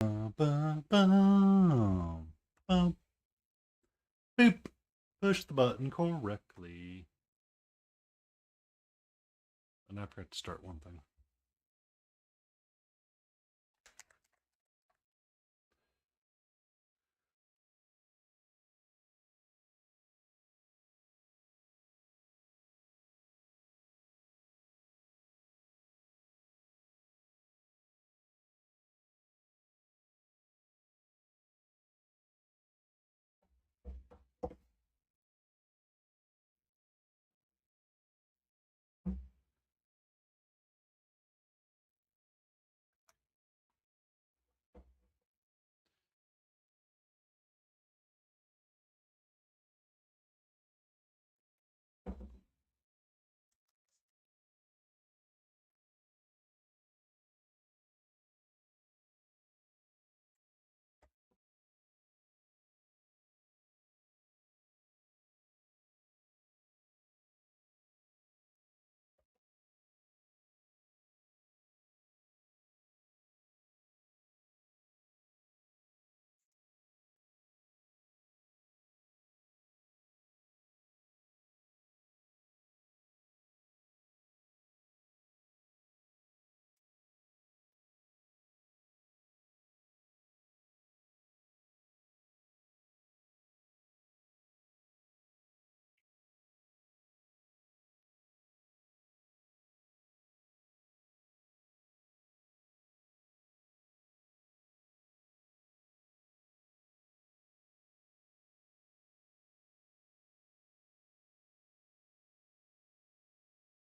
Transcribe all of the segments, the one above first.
Bum, bum, bum, boop. Push the button correctly. And I forgot to start one thing.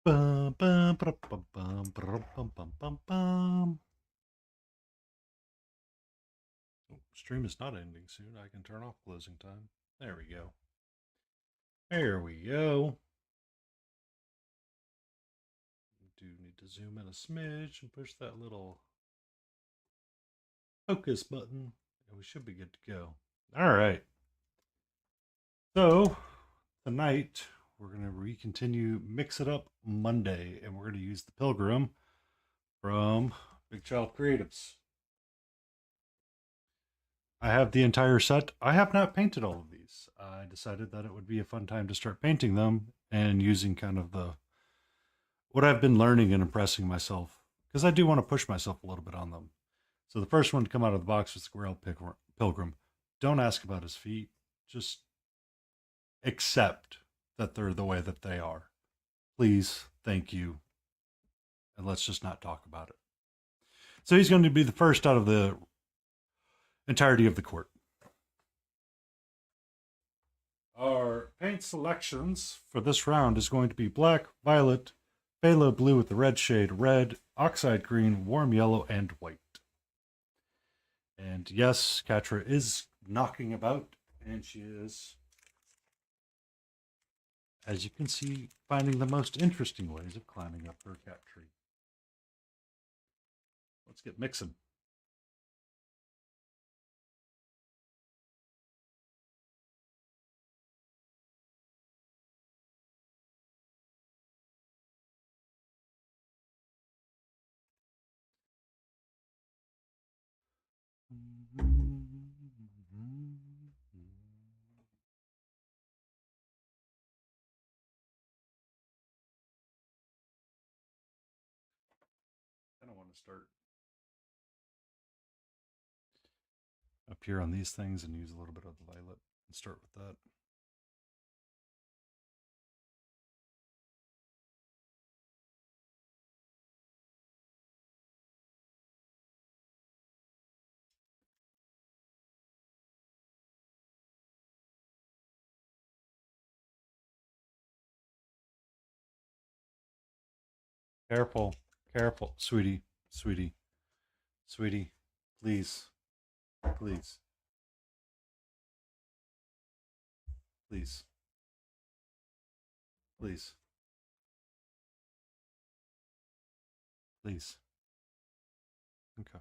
Bum, bum, bum, bum, bum, bum, bum, bum, bum. Oh, stream is not ending soon. I can turn off closing time. There we go. There we go. Do need to zoom in a smidge and push that little focus button. And we should be good to go. All right. So tonight we're going to continue Mix It Up Monday, and we're going to use the Pilgrim from Big Child Creatives. I have the entire set. I have not painted all of these. I decided that it would be a fun time to start painting them and using kind of the what I've been learning and impressing myself because I do want to push myself a little bit on them. So the first one to come out of the box was the Grail Pilgrim. Don't ask about his feet. Just accept that they're the way that they are. Please, thank you, and let's just not talk about it. So he's going to be the first out of the entirety of the court. Our paint selections for this round is going to be black, violet, phthalo blue with the red shade, red, oxide green, warm yellow, and white. And yes, Katra is knocking about, and she is, as you can see, finding the most interesting ways of climbing up her cat tree. Let's get mixing. I don't want to start up here on these things and use a little bit of the violet and start with that. Careful, careful, sweetie, sweetie, sweetie, please, please, please, please, please. Okay,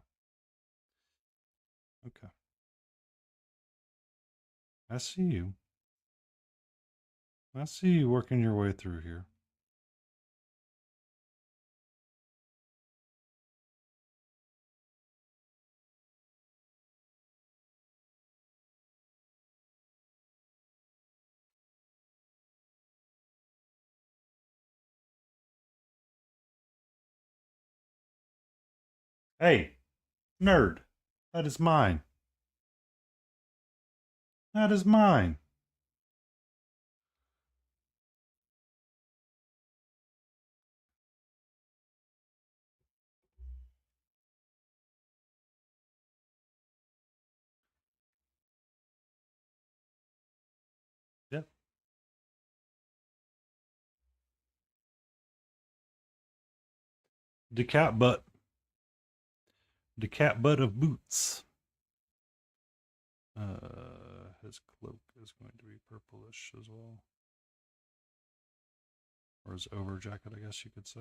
okay. I see you. I see you working your way through here. Hey, nerd, that is mine. That is mine. Yep. The cat butt. The cat butt of boots. His cloak is going to be purplish as well. Or his over jacket, I guess you could say.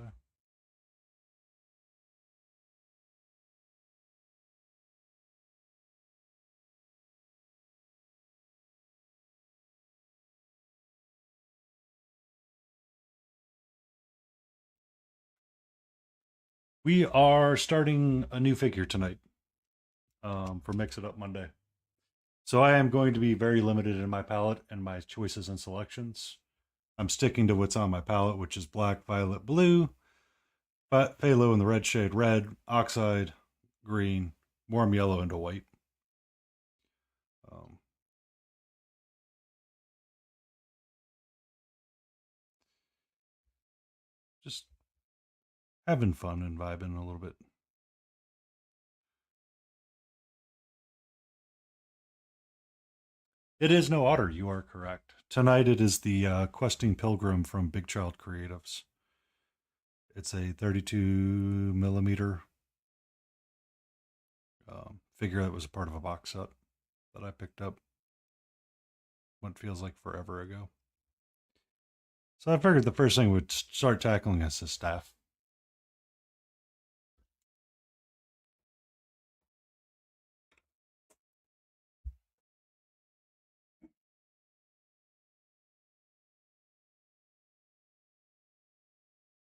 We are starting a new figure tonight for Mix It Up Monday. So I am going to be very limited in my palette and my choices and selections. I'm sticking to what's on my palette, which is black, violet, blue, phthalo in the red shade red, oxide, green, warm yellow, and a white. Um, just having fun and vibing a little bit. It is no otter, you are correct. Tonight it is the Questing Pilgrim from Big Child Creatives. It's a 32 millimeter figure that was a part of a box set that I picked up what feels like forever ago. So I figured the first thing would start tackling is his staff.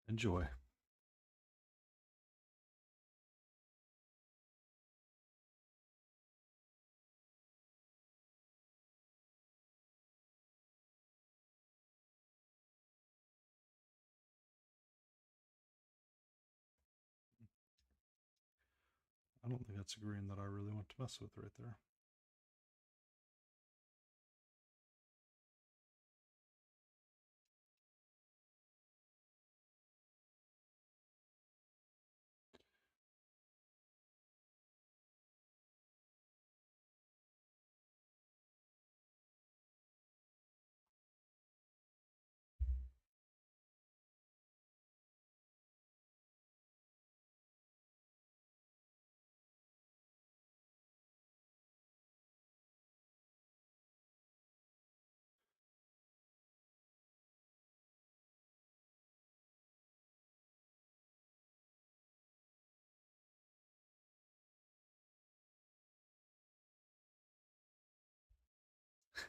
Enjoy. I don't think that's a green that I really want to mess with right there.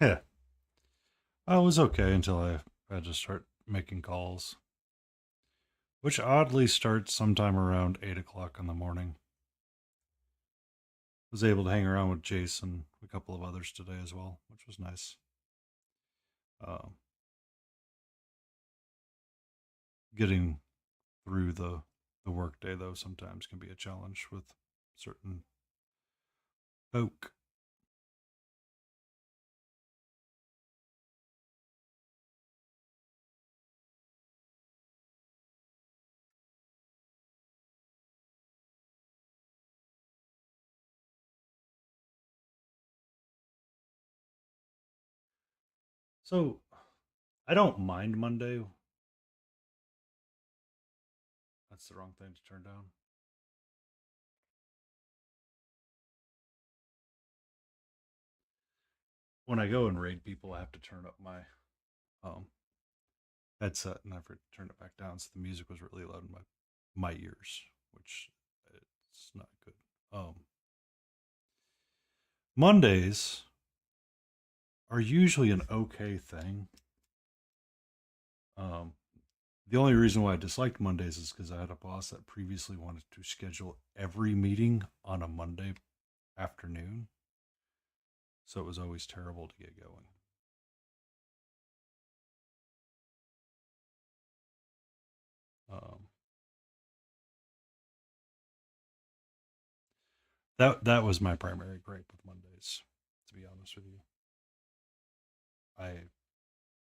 Yeah, I was okay until I had to start making calls, which oddly starts sometime around 8 o'clock in the morning. Was able to hang around with Jason and a couple of others today as well, which was nice. Um, Getting through the workday though sometimes can be a challenge with certain folk. So I don't mind Monday. That's the wrong thing to turn down. When I go and raid people, I have to turn up my um, headset, and I've turned it back down, so the music was really loud in my ears, which it's not good. Mondays are usually an okay thing. Um, the only reason why I disliked Mondays is because I had a boss that previously wanted to schedule every meeting on a Monday afternoon, so it was always terrible to get going. Um, That was my primary gripe with Mondays, to be honest with you. I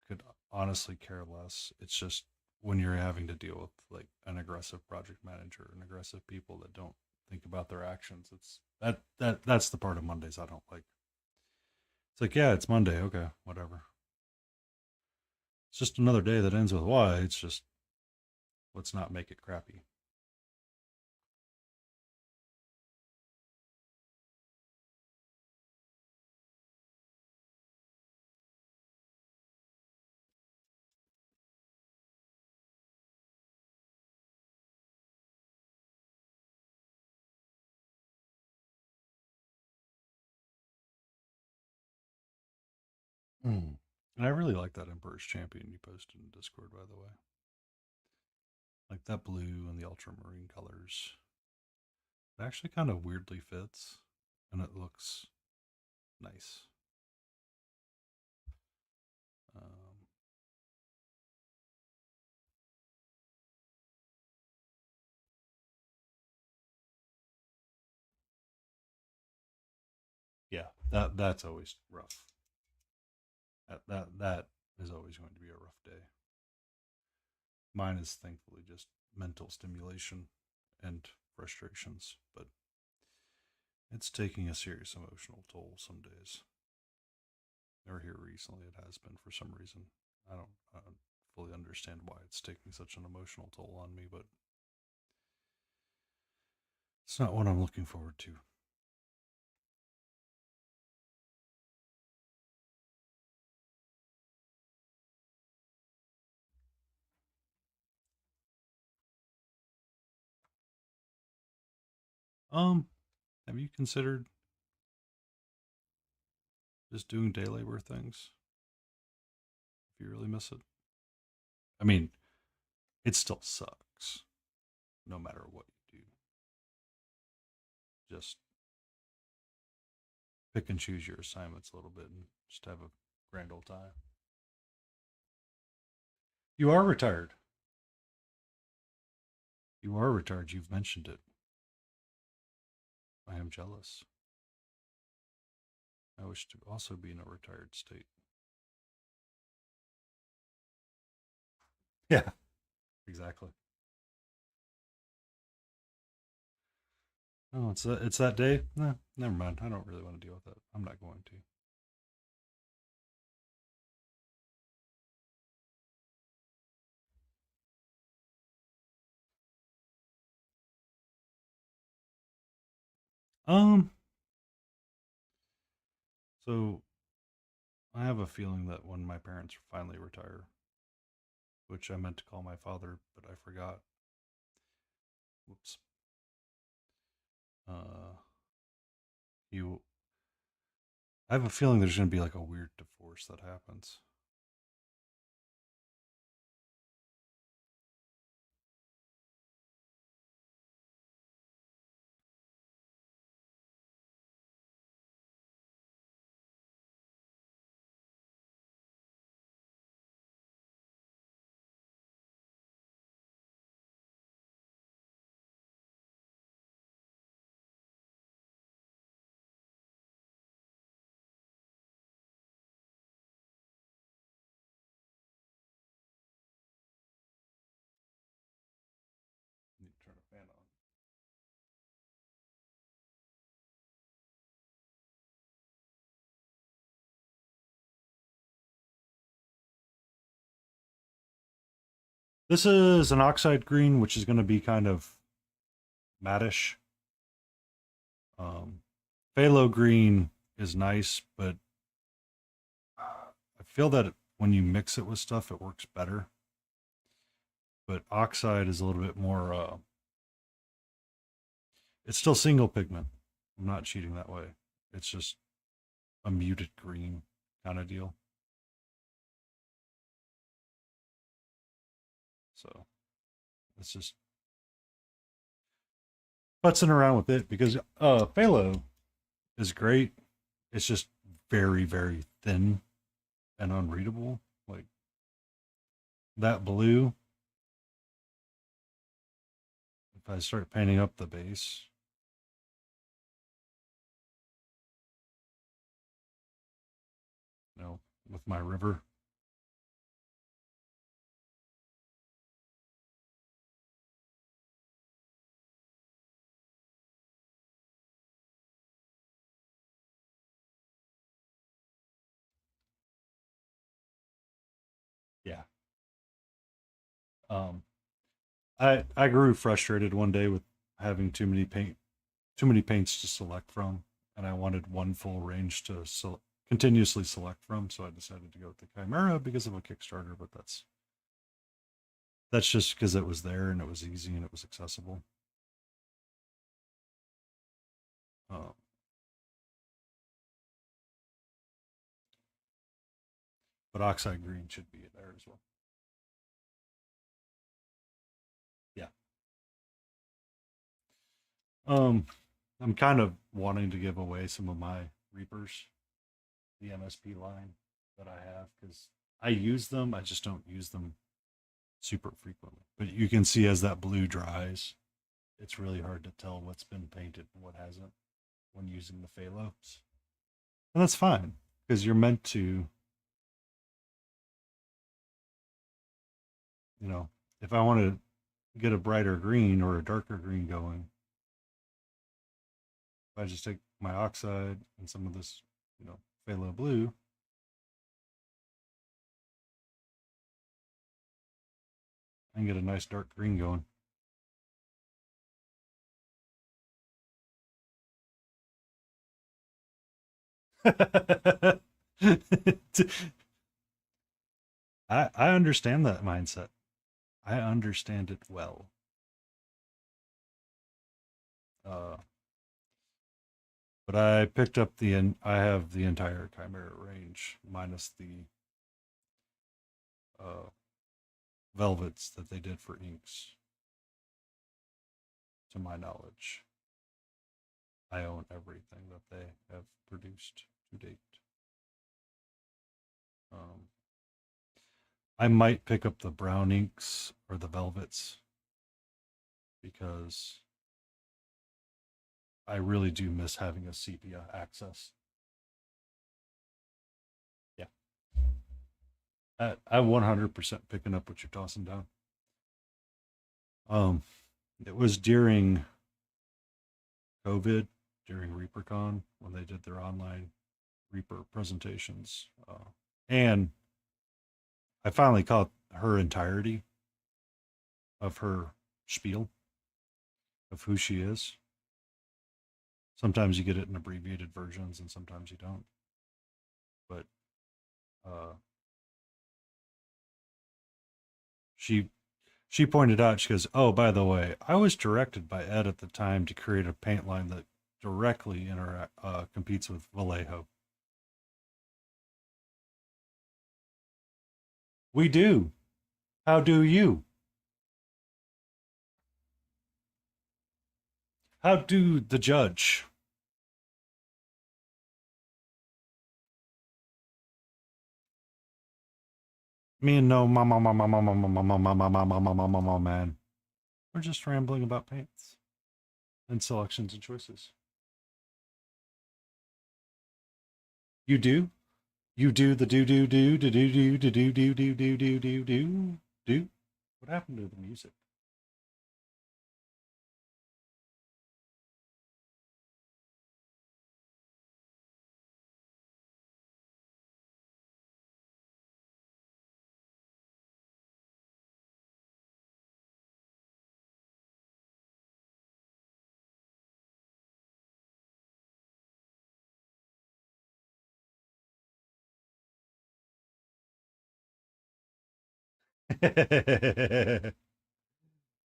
could honestly care less. It's just when you're having to deal with like an aggressive project manager and aggressive people that don't think about their actions, it's that's the part of Mondays I don't like. It's like, yeah, it's Monday, okay, whatever. It's just another day that ends with Y. It's just let's not make it crappy. Mm. And I really like that Emperor's Champion you posted in Discord, by the way. Like that blue and the ultramarine colors. It actually kind of weirdly fits, and it looks nice. Um, yeah, that's always rough. That is always going to be a rough day. Mine is thankfully just mental stimulation and frustrations, but it's taking a serious emotional toll some days. Or here recently, it has been for some reason. I don't fully understand why it's taking such an emotional toll on me, but it's not what I'm looking forward to. Um, have you considered just doing day labor things if you really miss it? I mean, it still sucks no matter what you do. Just pick and choose your assignments a little bit and just have a grand old time. You are retired. You are retired. You've mentioned it. I am jealous. I wish to also be in a retired state. Yeah, exactly. Oh, it's that day. Nah, never mind. I don't really want to deal with that. I'm not going to. Um, so I have a feeling that when my parents finally retire, which I meant to call my father, but I forgot. Whoops. Uh, you. I have a feeling there's going to be like a weird divorce that happens. Need to turn a fan on. This is an oxide green, which is going to be kind of mattish. Um, phthalo green is nice, but I feel that when you mix it with stuff, it works better. But oxide is a little bit more. It's still single pigment. I'm not cheating that way. It's just a muted green kind of deal. So it's just futzing around with it because phthalo is great. It's just very very thin and unreadable. Like that blue, if I start painting up the base, with my river. Yeah. Um, I grew frustrated one day with having too many paints to select from, and I wanted one full range to continuously select from. So I decided to go with the Chimera because of a Kickstarter. But that's just because it was there and it was easy and it was accessible. Uh, but Oxide Green should be there as well. Yeah. Um, I'm kind of wanting to give away some of my Reapers, the MSP line that I have, because I use them. I just don't use them super frequently. But you can see as that blue dries, it's really hard to tell what's been painted and what hasn't when using the phalos. And that's fine because you're meant to, you know, if I want to get a brighter green or a darker green going, if I just take my oxide and some of this, phthalo blue, I can get a nice dark green going. I understand that mindset. I understand it well. Uh, but I picked up I have the entire Chimera range minus the uh, velvets that they did for inks. To my knowledge, I own everything that they have produced to date. Um, I might pick up the brown inks or the velvets because I really do miss having a sepia access. Yeah, I 100% picking up what you're tossing down. Um, it was during COVID, during ReaperCon, when they did their online Reaper presentations, and I finally caught her entirety of her spiel of who she is. Sometimes you get it in abbreviated versions, and sometimes you don't. But uh, she she pointed out, she goes, "Oh, by the way, I was directed by Ed at the time to create a paint line that directly competes with Vallejo. We do. How do you? How do the judge?" Me and no mama mama mama mama mama mama mama mama mama man. We're just rambling about paints and selections and choices. You do? You do the do. What happened to the music?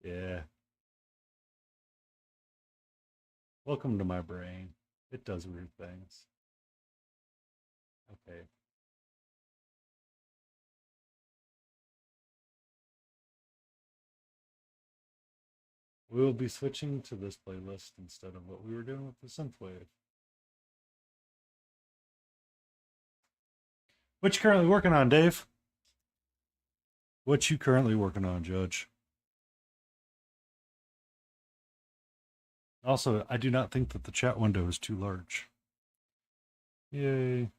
Yeah. Welcome to my brain. It does weird things. Okay. We will be switching to this playlist instead of what we were doing with the synthwave. What you currently working on, Dave? What you currently working on, Judge? Also, I do not think that the chat window is too large. Yay.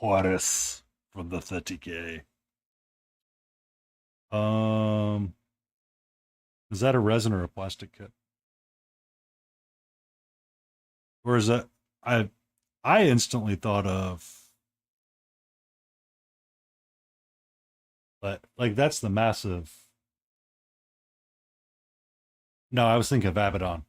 Juarez from the 30K. Um, is that a resin or a plastic kit? Or is that I I instantly thought of like that's the massive. No, I was thinking of Abaddon.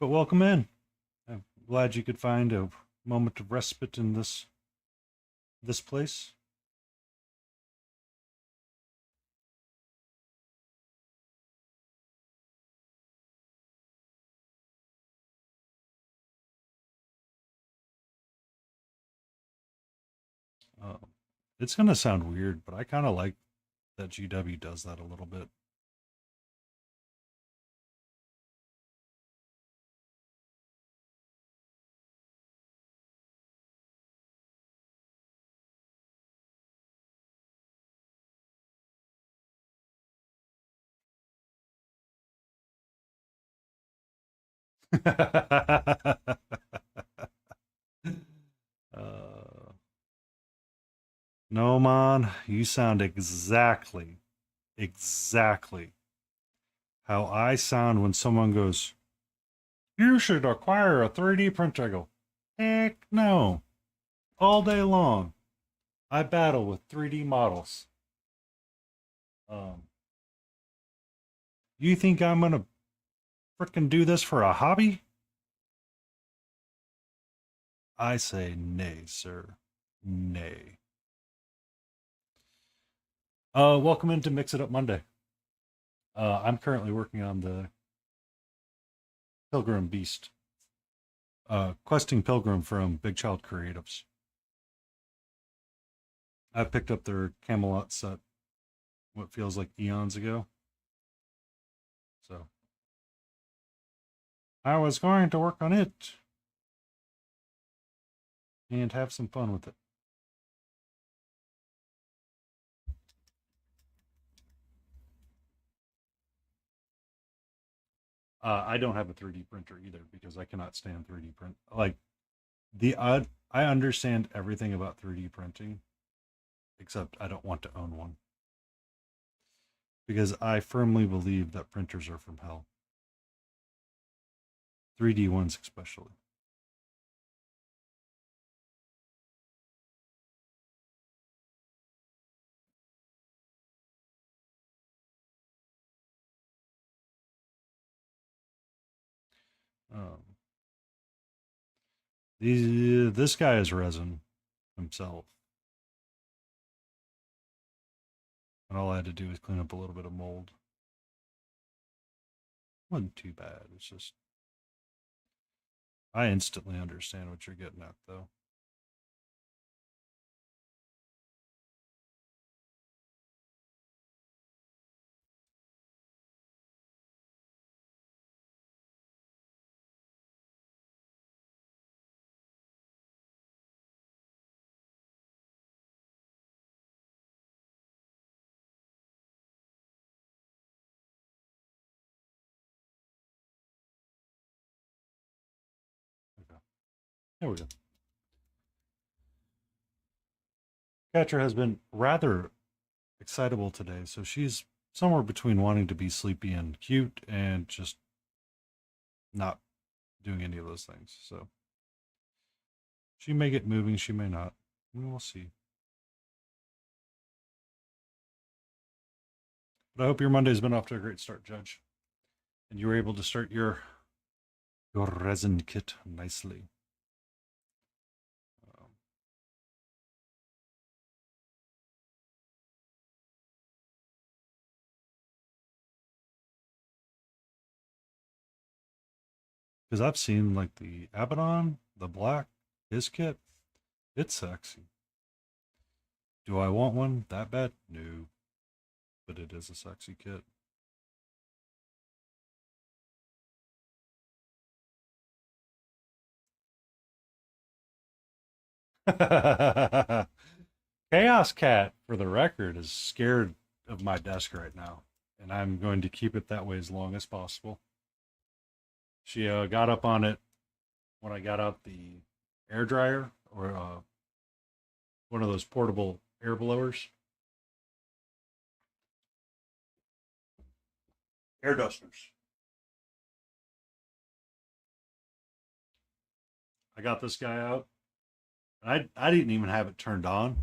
But welcome in. I'm glad you could find a moment of respite in this place. Um, it's gonna sound weird, but I kind of like that GW does that a little bit. uh, no, man, you sound exactly how I sound when someone goes, "You should acquire a 3D printer." I go, "Heck no!" All day long, I battle with 3D models. Um, you think I'm gonna frickin' do this for a hobby? I say nay, sir. Nay. Welcome into Mix It Up Monday. I'm currently working on the Pilgrim Beast, Questing Pilgrim from Big Child Creatives. I picked up their Camelot set, what feels like eons ago. So I was going to work on it and have some fun with it. I don't have a 3D printer either because I cannot stand 3D print. Like I understand everything about 3D printing, except I don't want to own one because I firmly believe that printers are from hell. 3D ones especially. Um, this guy is resin himself, and all I had to do was clean up a little bit of mold. Wasn't too bad. It's just I instantly understand what you're getting at, though. Okay, there we go. Catcher has been rather excitable today, so she's somewhere between wanting to be sleepy and cute and just not doing any of those things. So she may get moving, she may not. We will see. But I hope your Monday's been off to a great start, Judge, and you were able to start your resin kit nicely. Um, Because I've seen like the Abaddon, the black, his kit. It's sexy. Do I want one that bad? No, but it is a sexy kit. Chaos Cat, for the record, is scared of my desk right now, and I'm going to keep it that way as long as possible. She got up on it when I got out the air dryer or one of those portable air blowers, air dusters. I got this guy out. I didn't even have it turned on,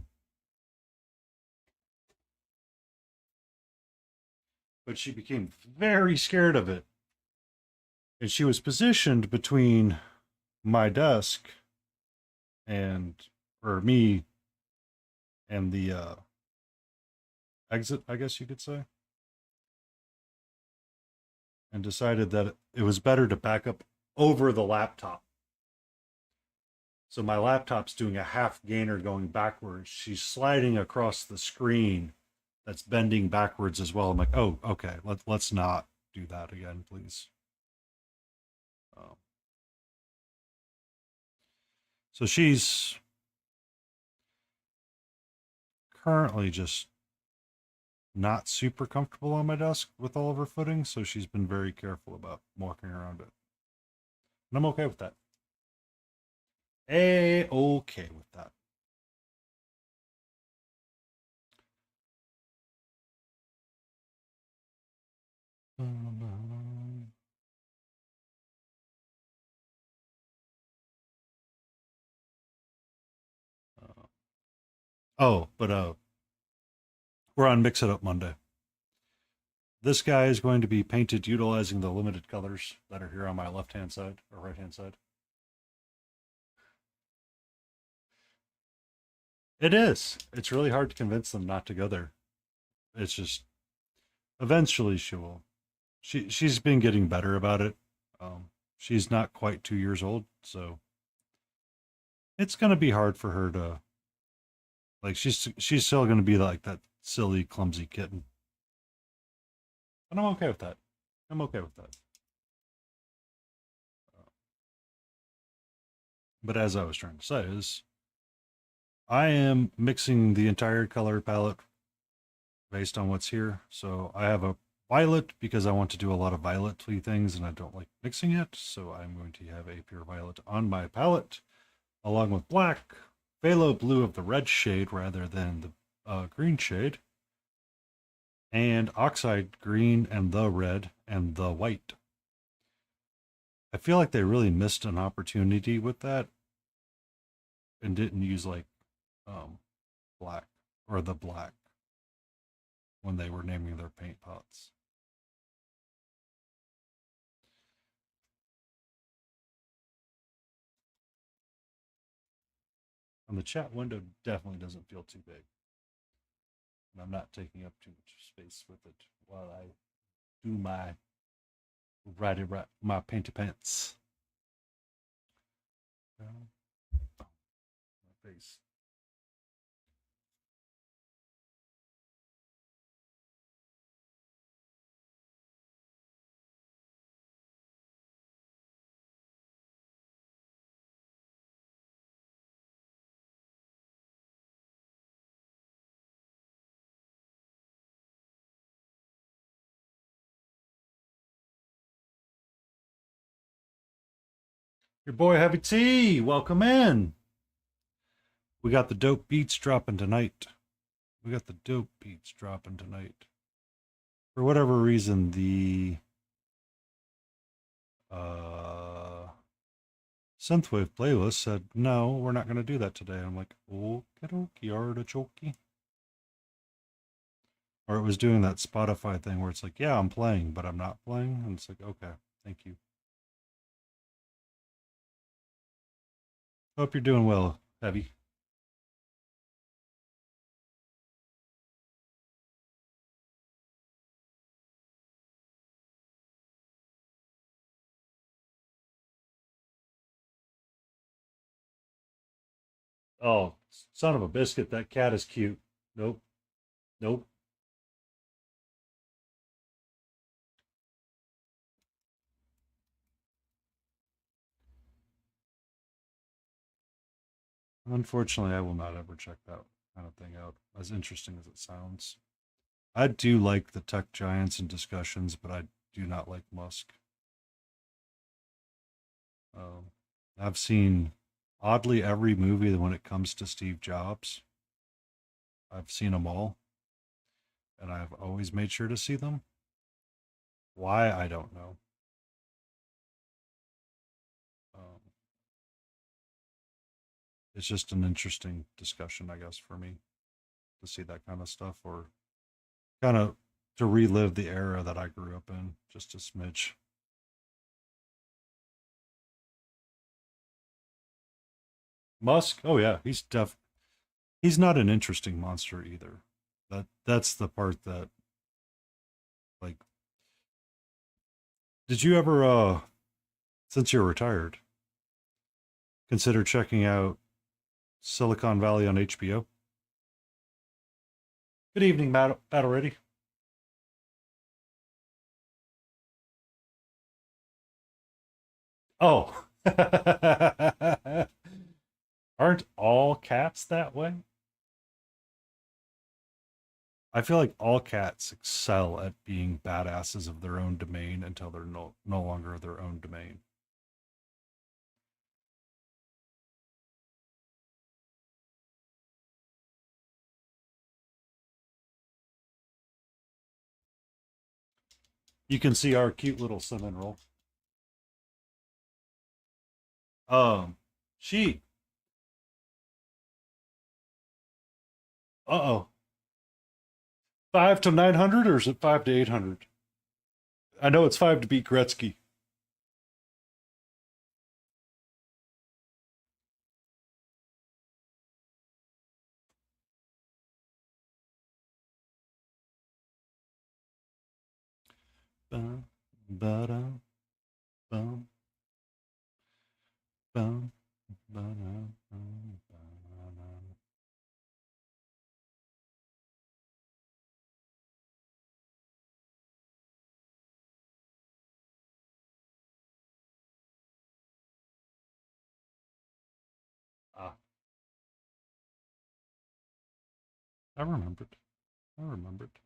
but she became very scared of it. And she was positioned between my desk and, or me and the exit, I guess you could say, and decided that it was better to back up over the laptop. So my laptop's doing a half gainer going backwards. She's sliding across the screen that's bending backwards as well. I'm like, oh, okay, let's not do that again, please. Um, so she's currently just not super comfortable on my desk with all of her footing, so she's been very careful about walking around it. And I'm okay with that. Okay with that. But we're on Mix It Up Monday. This guy is going to be painted utilizing the limited colors that are here on my left-hand side or right-hand side. It is. It's really hard to convince them not to go there. It's just eventually she will. She's been getting better about it. She's not quite 2 years old, so it's gonna be hard for her to like. She's still gonna be like that silly, clumsy kitten, and I'm okay with that. I'm okay with that. But as I was trying to say is, I am mixing the entire color palette based on what's here. So I have a violet because I want to do a lot of violet-y things and I don't like mixing it. So I'm going to have a pure violet on my palette along with black, phthalo blue of the red shade rather than the green shade, and oxide green and the red and the white. I feel like they really missed an opportunity with that and didn't use like black or the black when they were naming their paint pots. And the chat window definitely doesn't feel too big. And I'm not taking up too much space with it while I do my my painty pants. My face. Your boy Heavy T, welcome in. We got the dope beats dropping tonight. We got the dope beats dropping tonight. For whatever reason, the synthwave playlist said no, we're not going to do that today. I'm like, okie dokie, artichoke. Or it was doing that Spotify thing where it's like, yeah, I'm playing, but I'm not playing. And it's like, okay, thank you. Hope you're doing well, Heavy. Oh, son of a biscuit, that cat is cute. Nope, nope. Unfortunately, I will not ever check that kind of thing out, as interesting as it sounds. I do like the tech giants and discussions, but I do not like Musk. Um, I've seen oddly every movie when it comes to Steve Jobs. I've seen them all, and I've always made sure to see them. Why, I don't know. Um, it's just an interesting discussion, I guess, for me to see that kind of stuff, or kind of to relive the era that I grew up in, just a smidge. Musk, oh yeah, he's not an interesting monster either. That's the part that, like, did you ever since you're retired, consider checking out Silicon Valley on HBO? Good evening, Battle Ready. Oh. Aren't all cats that way? I feel like all cats excel at being badasses of their own domain until they're no longer their own domain. You can see our cute little cinnamon roll. Um, she. Uh oh. 5 to 900, or is it 5 to 800? I know it's five to beat Gretzky. Bum, ba-dum, bum, bum, ba-dum, bum, ba-dum. Ah, I remembered. I remembered.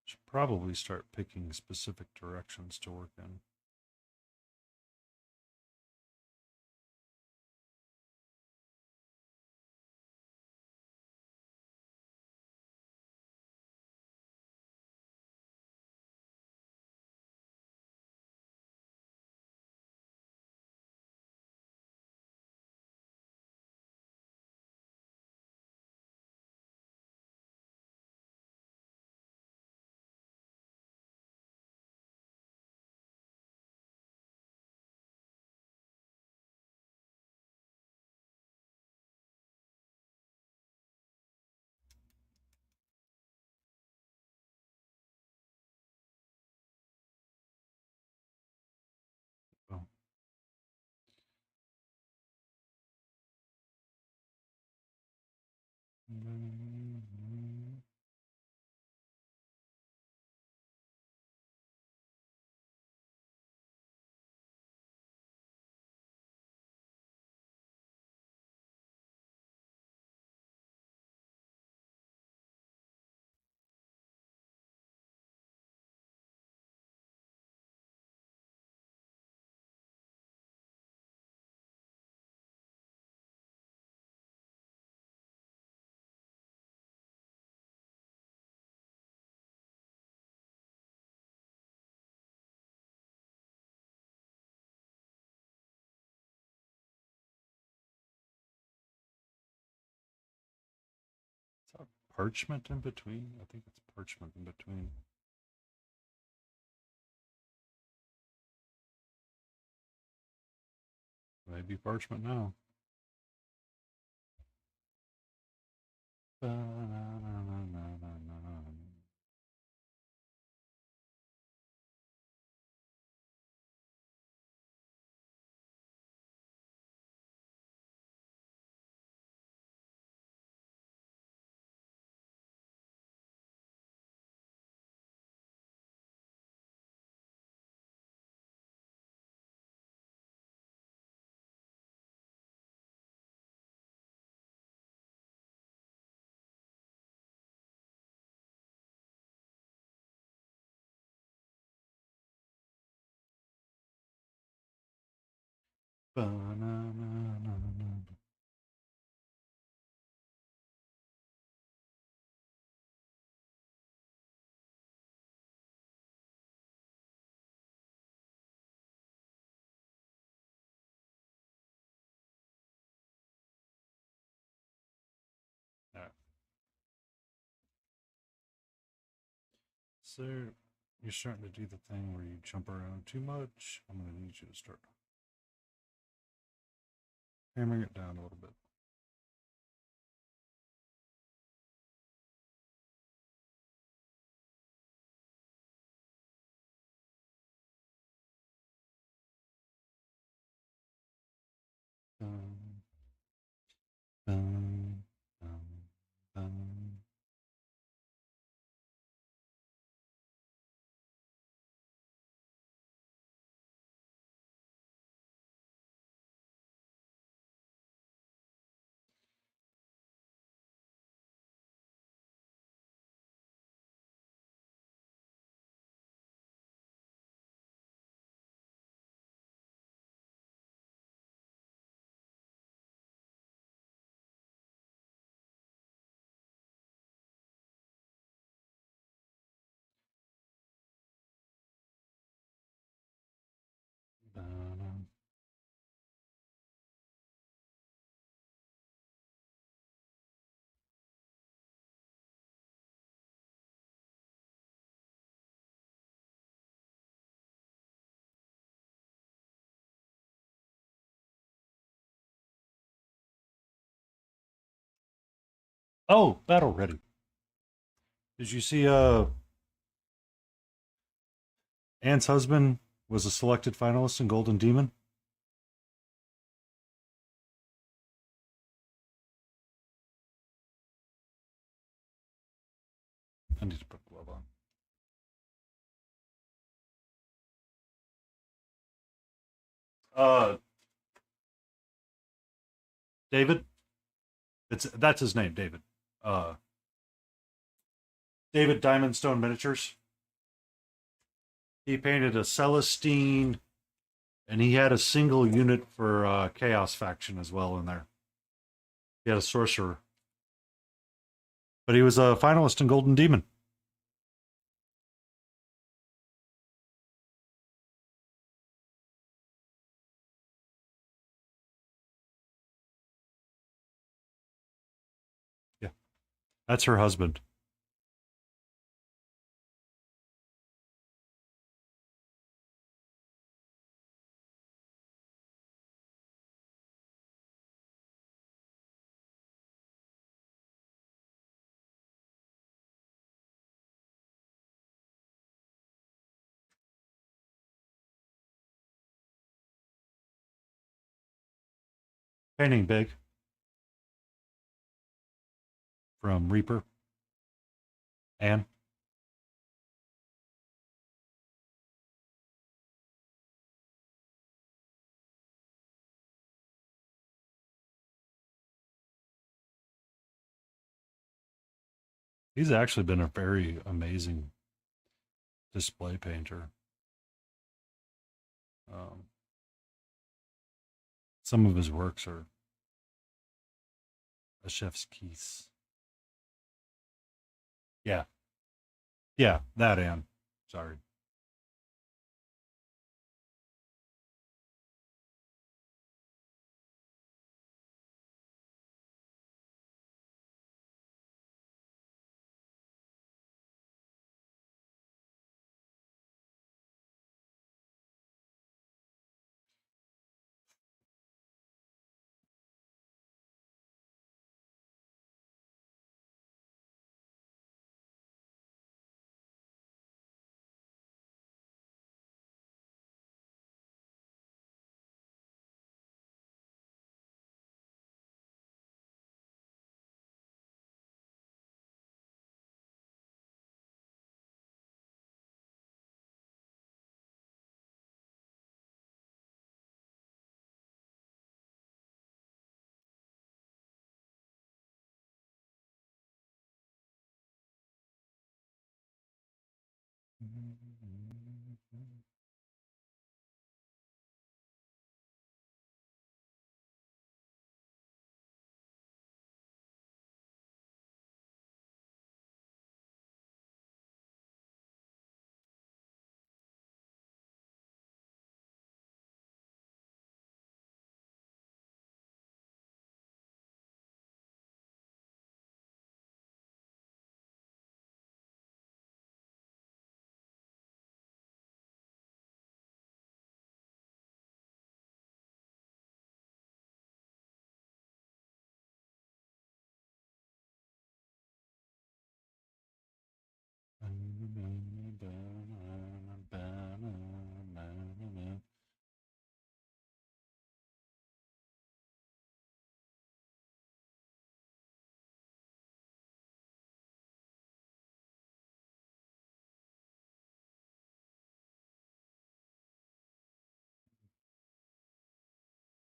Should probably start picking specific directions to work in. Oh. parchment in between? I think it's parchment in between. Maybe parchment now. So you're starting to do the thing where you jump around too much. I'm going to need you to start hammering it down a little bit. Dun, dun, dun, dun. Dun. Oh, battle ready. Did you see Anne's husband was a selected finalist in Golden Demon? I need to put a glove on. Uh David? That's his name, David. Uh David Diamondstone Miniatures. He painted a Celestine, and he had a single unit for Chaos faction as well in there. He had a sorcerer, but he was a finalist in Golden Demon. Yeah, that's her husband. Painting big from Reaper. Anne. He's actually been a very amazing display painter. Um, some of his works are a chef's kiss. Yeah, yeah, that Anne. Sorry.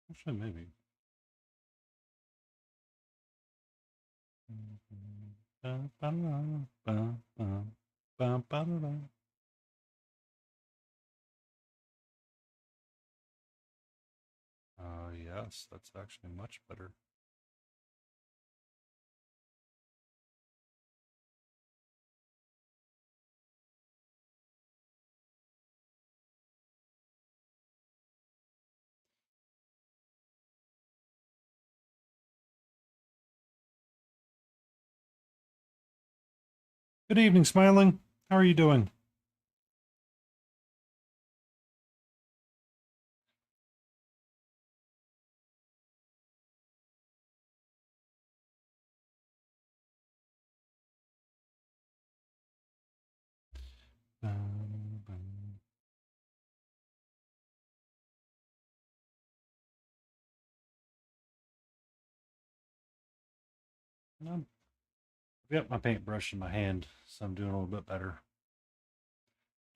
Actually, maybe. Yes, that's actually much better. Good evening, Smiling. How are you doing? I've got my paintbrush in my hand, so I'm doing a little bit better.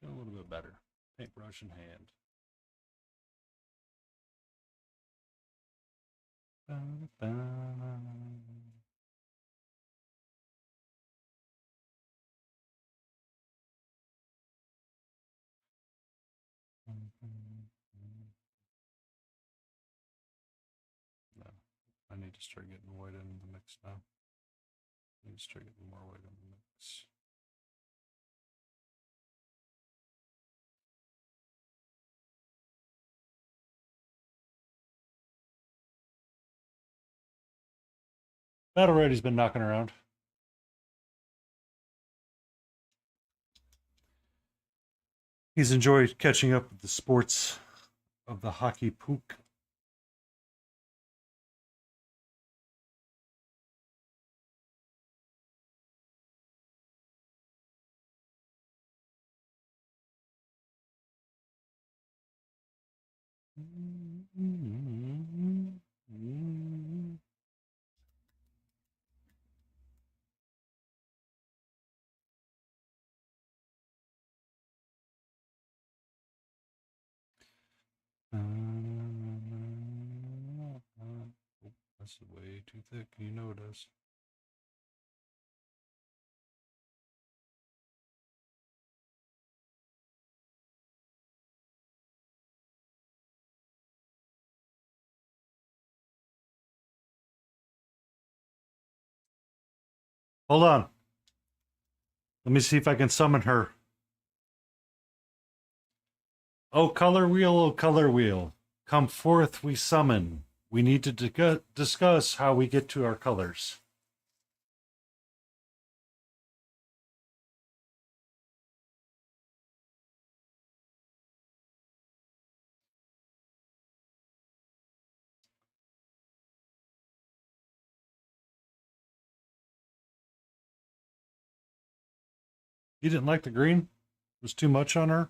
Doing a little bit better. Paintbrush in hand. No, I need to start getting white in the mix now. I need to start getting more white in the mix. Battle Ready's been knocking around. He's enjoyed catching up with the sports of the hockey puck. That's way too thick. You know it is. Hold on. Let me see if I can summon her. Oh, color wheel. Come forth, we summon. We need to discuss how we get to our colors. You didn't like the green? It was too much on her?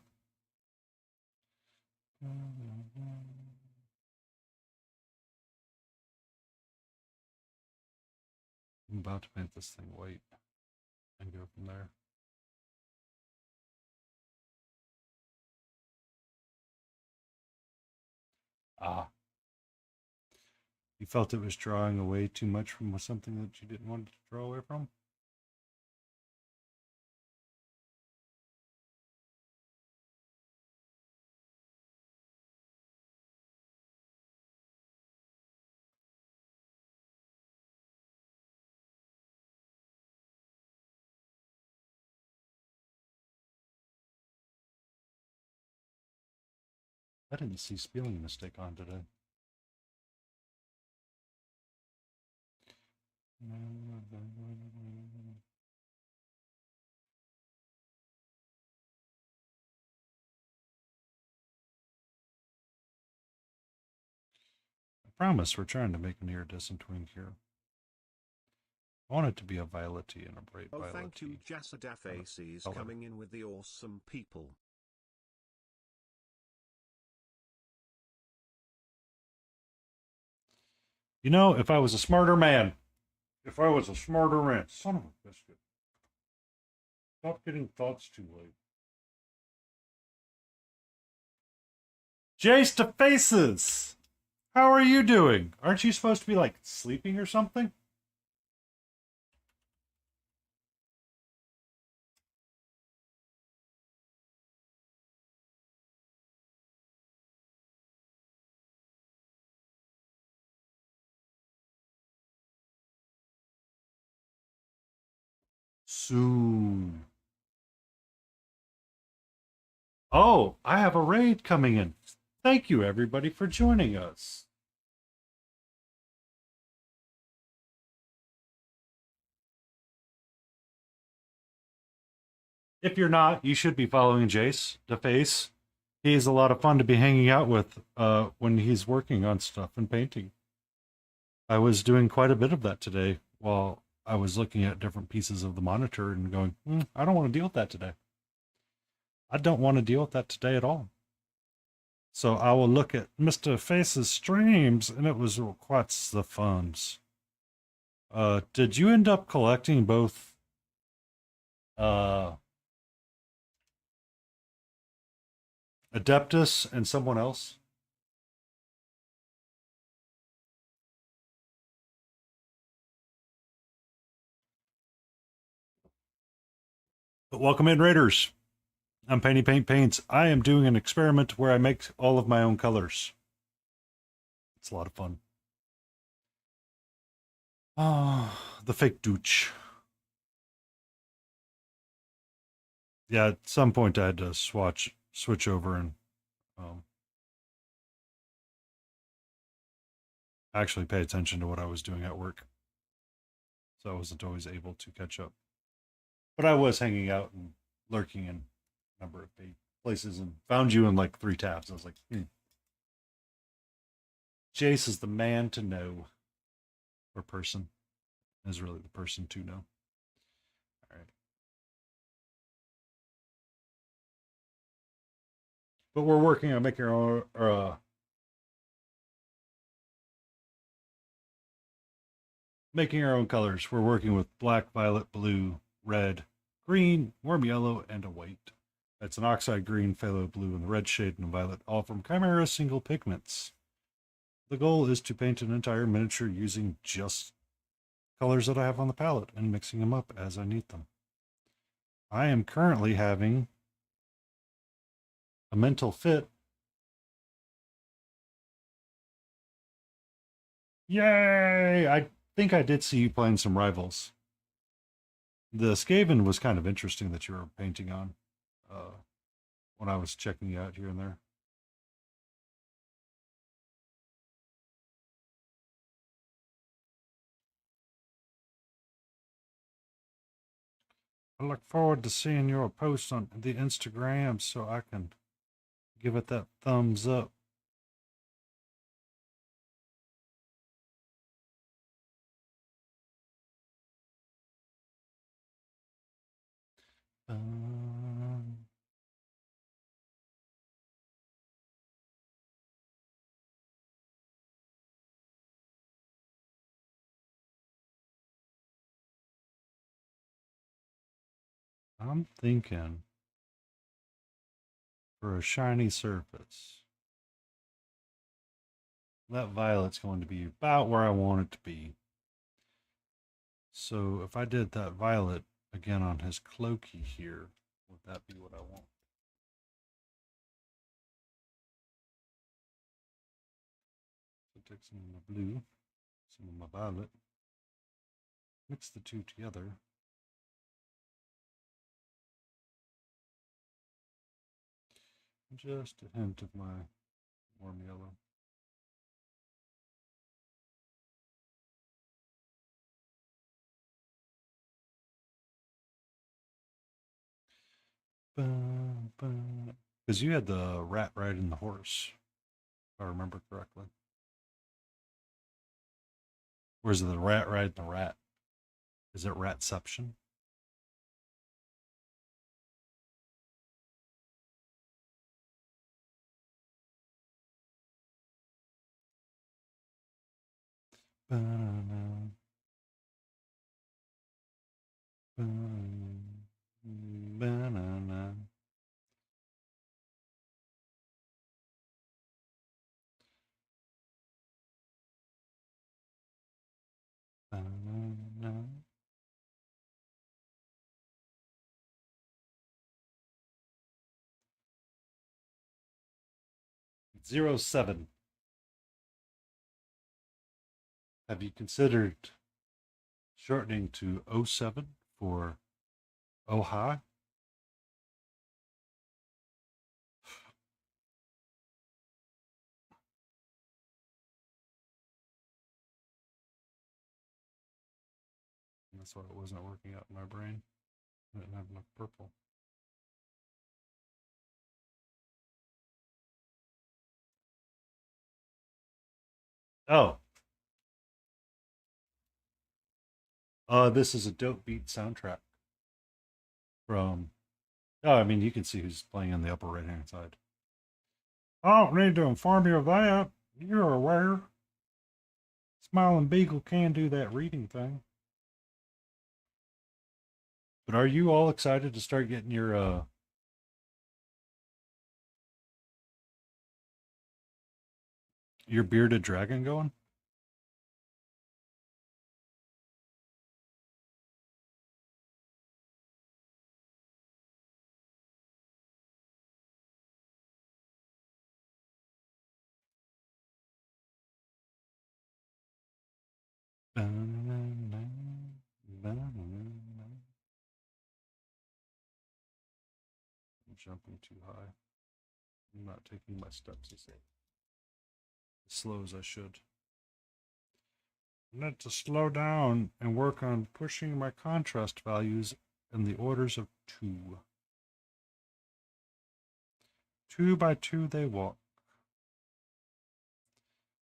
I'm about to paint this thing white and go from there. Ah. You felt it was drawing away too much from something that you didn't want it to draw away from? I didn't see spelling mistake on today. I promise we're trying to make an iridescent twin here. I want it to be a violet-y and a bright Oh, violet-y. thank you, Jasadafaces, color. coming in with the awesome people. You know, if I was a smarter man, son of a biscuit. Stop getting thoughts too late. Jace to Faces! How are you doing? Aren't you supposed to be, like, sleeping or something? Soon. Oh, I have a raid coming in. Thank you, everybody, for joining us. If you're not, you should be following Jace to Face. He's a lot of fun to be hanging out with when he's working on stuff and painting. I was doing quite a bit of that today while I was looking at different pieces of the monitor and going, I don't want to deal with that today. I don't want to deal with that today at all. So I will look at Mr. Face's streams, and it was quite the funs. Did you end up collecting both Adeptus and someone else? Welcome in, Raiders. I'm Painty Paint Paints. I am doing an experiment where I make all of my own colors. It's a lot of fun. The fake douche. Yeah, at some point I had to switch over and actually pay attention to what I was doing at work. So I wasn't always able to catch up. But I was hanging out and lurking in a number of places and found you in like 3 tabs. I was like, Jace is the man to know. Or person is really the person to know. All right. But we're working on making our own colors. We're working with black, violet, blue, red, green, warm yellow, and a white. That's an oxide green, phthalo blue, and the red shade and violet, all from Chimera single pigments. The goal is to paint an entire miniature using just colors that I have on the palette and mixing them up as I need them. I am currently having a mental fit. Yay! I think I did see you playing some Rivals. The Skaven was kind of interesting that you were painting on when I was checking you out here and there. I look forward to seeing your post on the Instagram so I can give it that thumbs up. I'm thinking for a shiny surface, that violet's going to be about where I want it to be. So if I did that violet again on his cloaky here, would that be what I want? So take some of my blue, some of my violet, mix the two together. Just a hint of my warm yellow. Because you had the rat riding the horse, if I remember correctly. Or is it the rat riding the rat? Is it ratception? Banana. Banana. Banana. 07. Have you considered shortening to 07 for Oha? That's why it wasn't working out in my brain. I didn't have enough purple. Oh, this is a dope beat soundtrack from. Oh, I mean, you can see who's playing on the upper right hand side. I don't need to inform you of that. You're aware. Smiling Beagle can do that reading thing. But are you all excited to start getting your bearded dragon going? I'm jumping too high. I'm not taking my steps as slow as I should. I need to slow down and work on pushing my contrast values in the orders of 2. 2 by 2 they walk.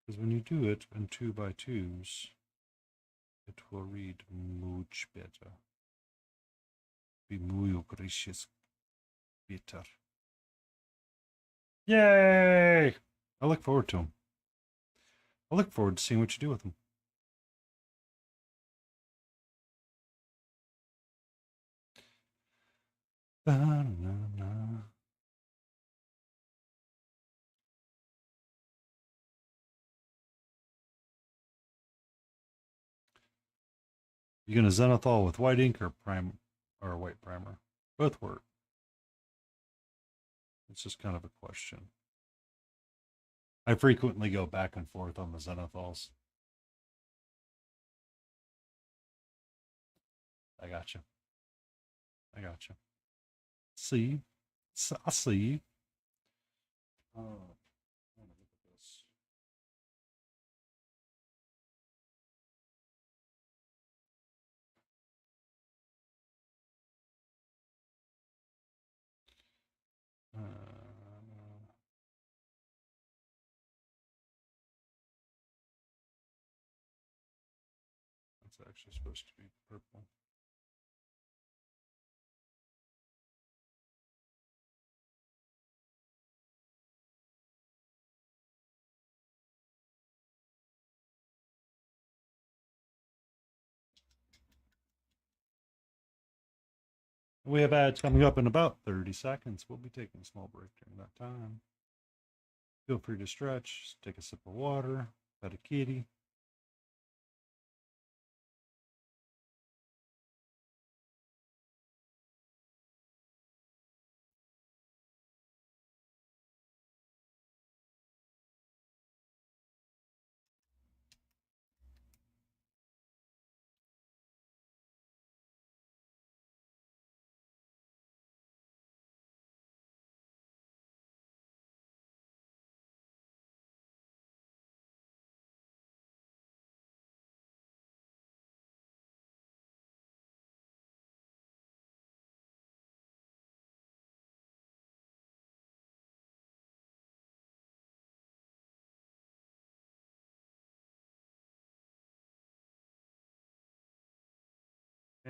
Because when you do it in 2 by 2s, it will read much better. Be muy gracious better. Yay! I look forward to them. I look forward to seeing what you do with them. Ba-na-na. You gonna zenithal with white ink or prime or white primer? Both work. It's just kind of a question. I frequently go back and forth on the zenithals. I got you. I got you. See, I see. Oh, look at this. That's actually supposed to be purple. We have ads coming up in about 30 seconds. We'll be taking a small break during that time. Feel free to stretch, take a sip of water, pet a kitty.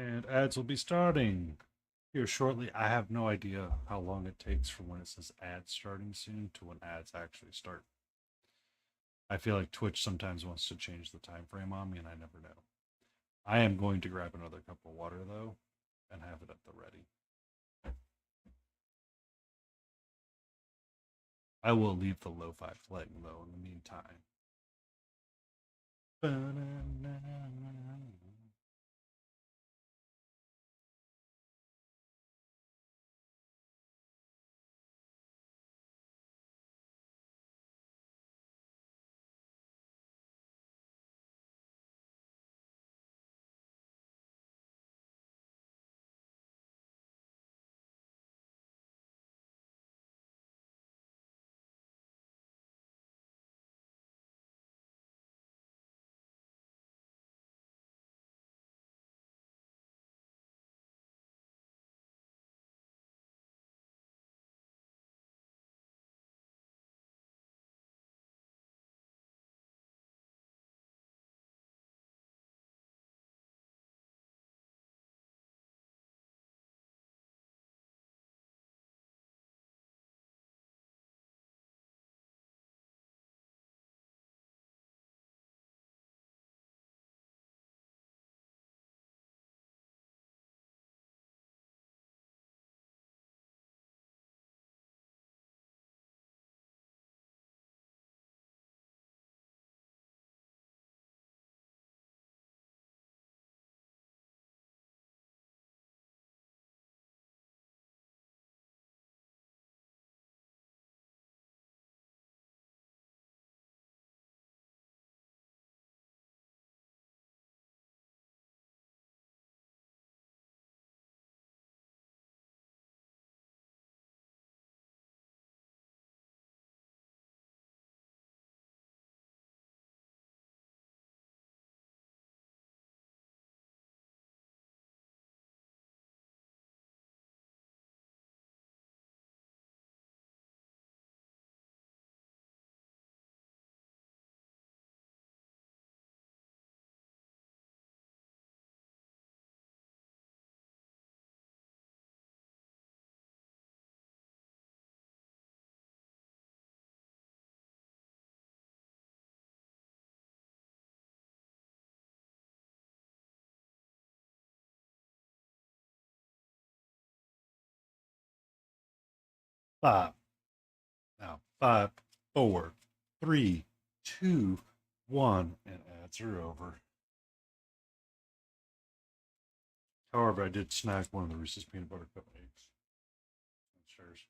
And ads will be starting here shortly. I have no idea how long it takes from when it says ads starting soon to when ads actually start. I feel like Twitch sometimes wants to change the time frame on me, and I never know. I am going to grab another cup of water though, and have it at the ready. I will leave the lo-fi playing though in the meantime. Five. Now, 5, 4, 3, 2, 1, and ads are over. However, I did snack one of the Reese's peanut butter cup eggs. Downstairs.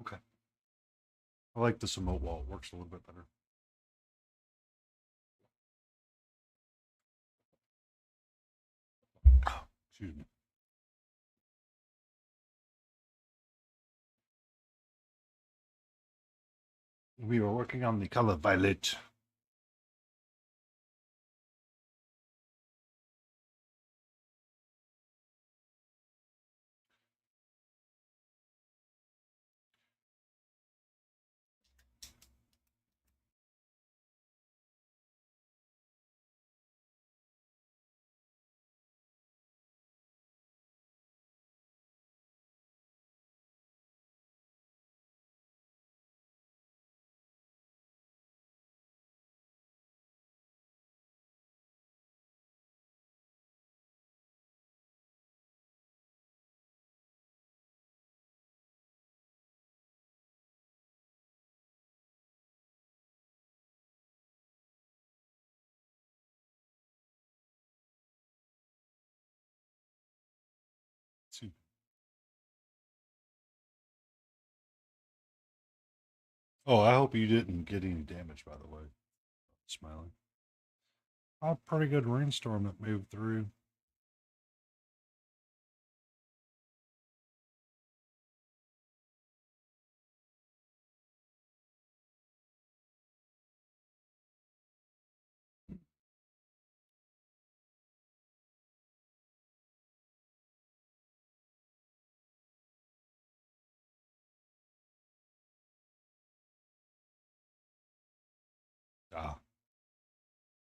Okay. I like this emote wall. It works a little bit better. Excuse me. We were working on the color violet. Oh, I hope you didn't get any damage, by the way. Smiling. A pretty good rainstorm that moved through.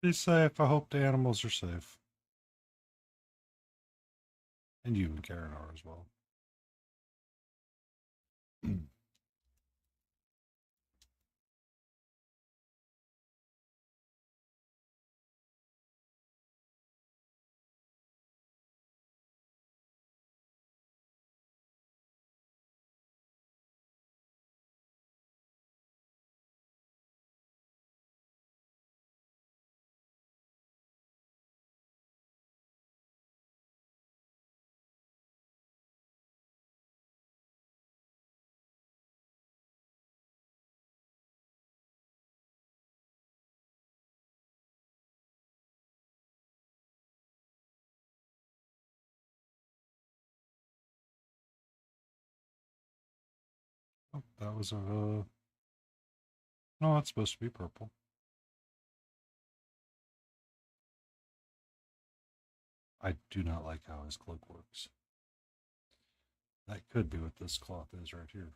Be safe. I hope the animals are safe. And you and Karen are as well. Oh, that was a. No, it's supposed to be purple. I do not like how his cloak works. That could be what this cloth is right here.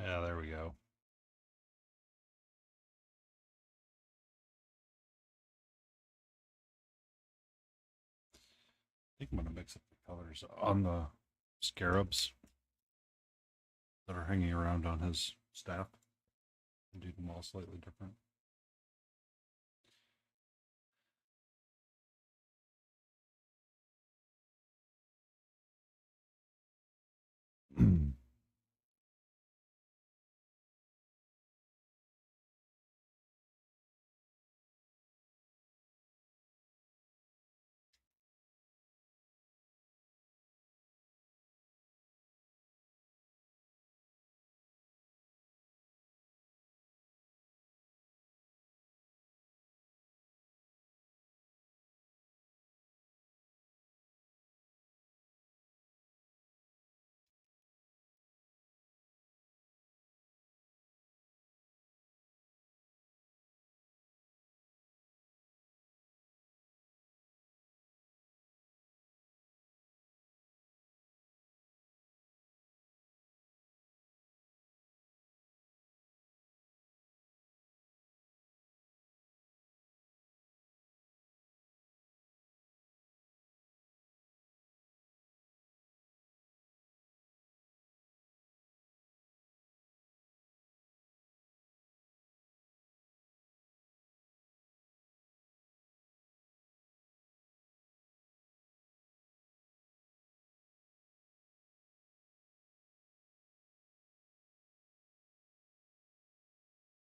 Yeah, there we go. I think I'm going to mix up the colors on the scarabs that are hanging around on his staff and do them all slightly different.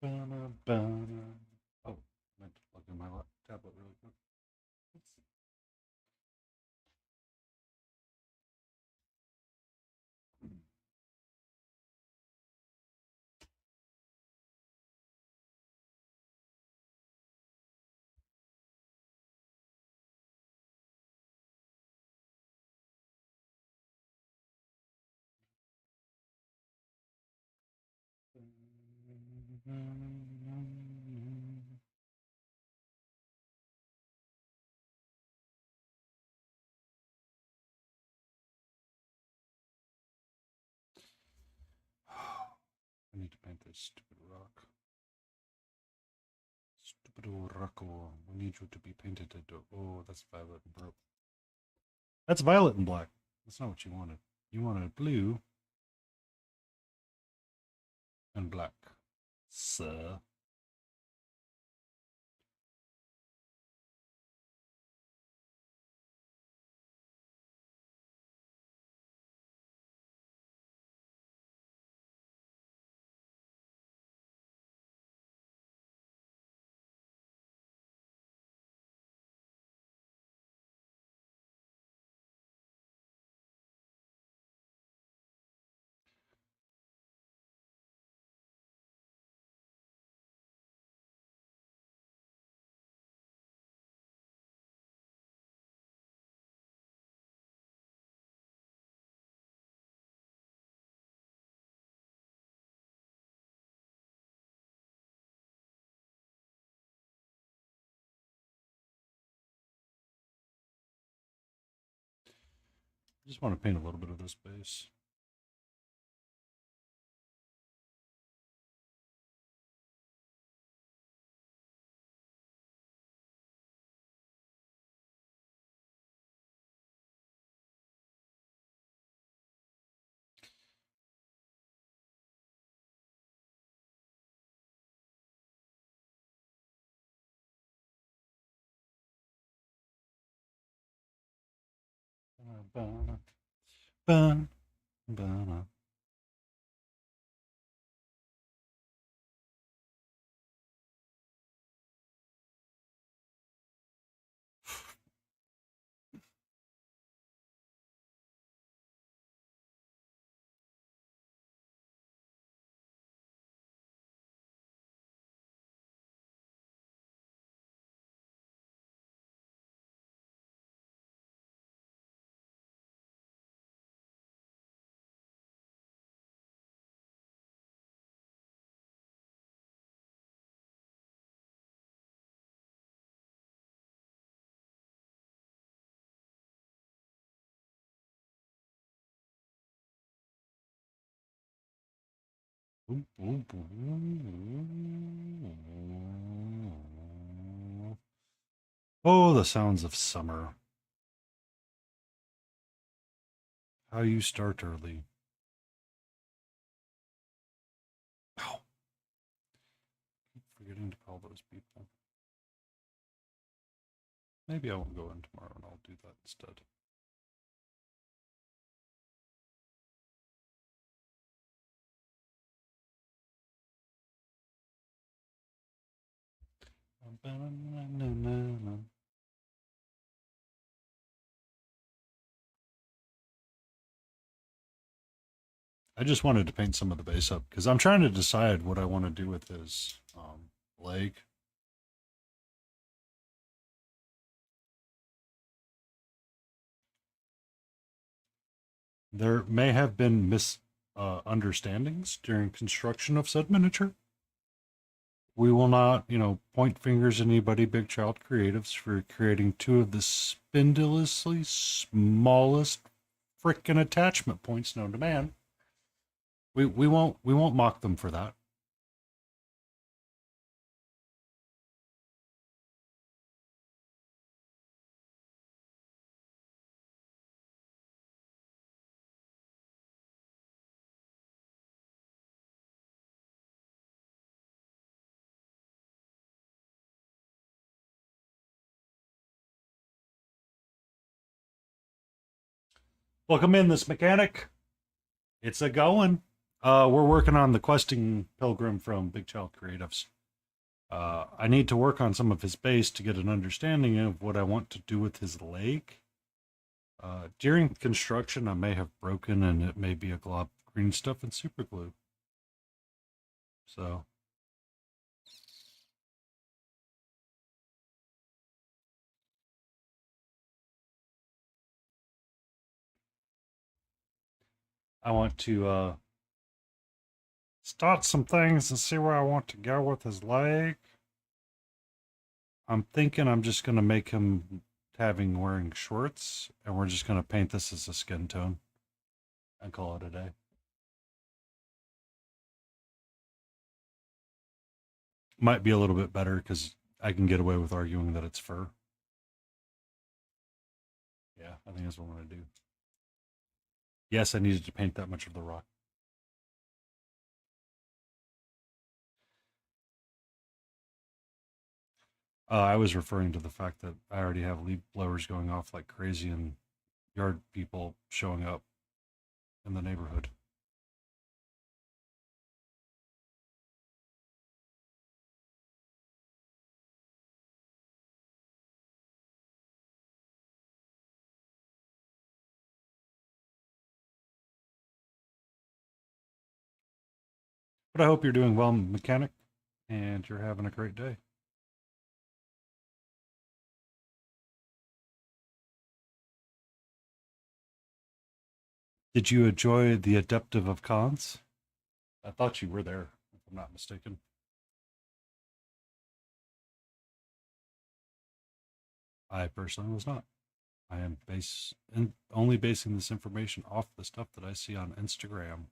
Ba-na-ba-na. Oh, I meant to plug in my tablet really quick. I need to paint this stupid rock. Stupid old rocko. We need you to be painted. Oh, that's violet and purple. That's violet and black. That's not what you wanted. You wanted blue and black. Sir. I just want to paint a little bit of this base. Ba-na, ba-na, ba-na. Oh, the sounds of summer. How you start early. Ow. Keep forgetting to call those people. Maybe I won't go in tomorrow and I'll do that instead. I just wanted to paint some of the base up because I'm trying to decide what I want to do with his leg. There may have been misunderstandings during construction of said miniature. We will not, point fingers at anybody, Big Child Creatives, for creating two of the spindlessly smallest frickin' attachment points known to man. We won't mock them for that. Welcome in this mechanic. It's a going. We're working on the questing pilgrim from Big Child Creatives. I need to work on some of his base to get an understanding of what I want to do with his leg. During construction, I may have broken, and it may be a glob of green stuff and super glue. So I want to start some things and see where I want to go with his leg. I'm thinking I'm just going to make him having wearing shorts, and we're just going to paint this as a skin tone and call it a day. Might be a little bit better because I can get away with arguing that it's fur. Yeah, I think that's what I'm going to do. Yes, I needed to paint that much of the rock. I was referring to the fact that I already have leaf blowers going off like crazy and yard people showing up in the neighborhood. But I hope you're doing well, mechanic, and you're having a great day. Did you enjoy the Adeptive of Cons? I thought you were there, if I'm not mistaken. I personally was not. I am only basing this information off the stuff that I see on Instagram.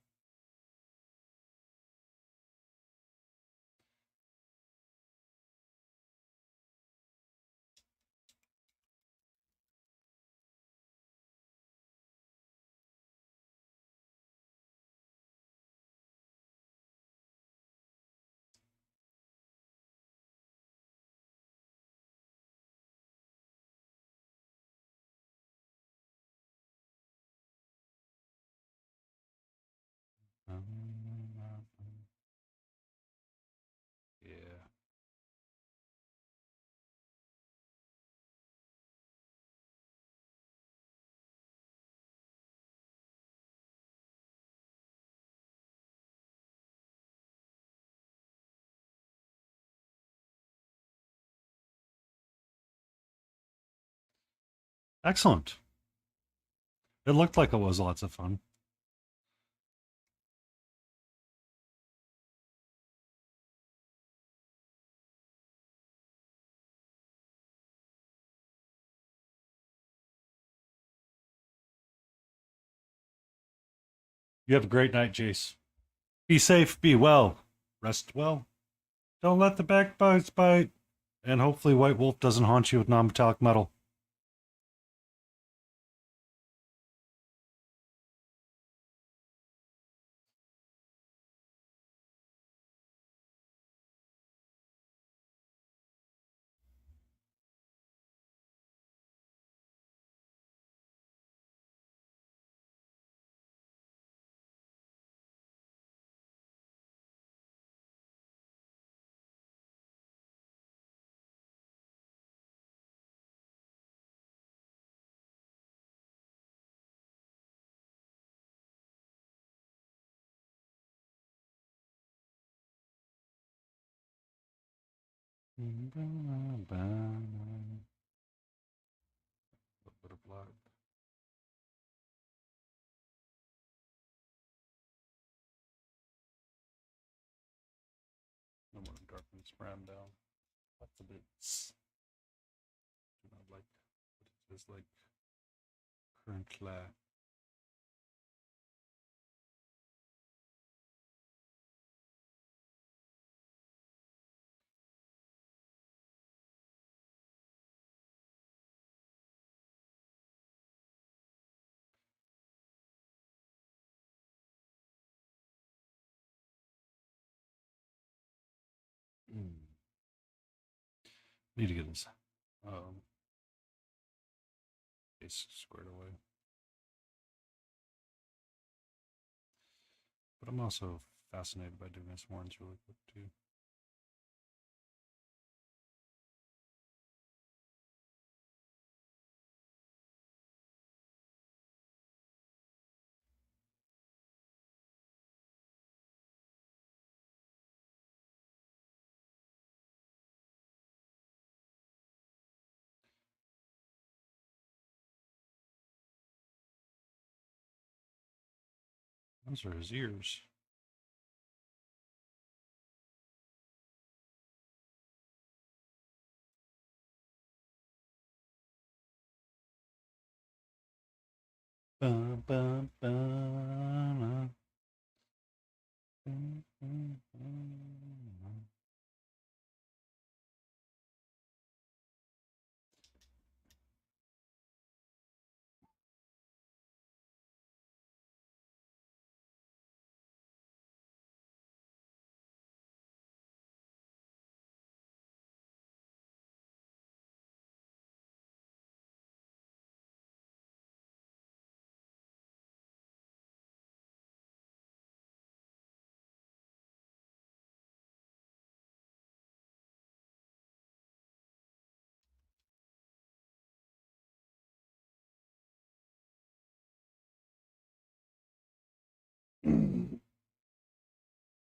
Yeah. Excellent. It looked like it was lots of fun. You have a great night, Jace. Be safe, be well, rest well. Don't let the backbites bite. And hopefully White Wolf doesn't haunt you with non-metallic metal. A little bit of blood. I want to darken this brown down. That's a bit. Do not like what it is like currently. Need to get this face squared away. But I'm also fascinated by doing his horns really quick too. Those are his ears. Bum, bum, bum, bum, bum, bum.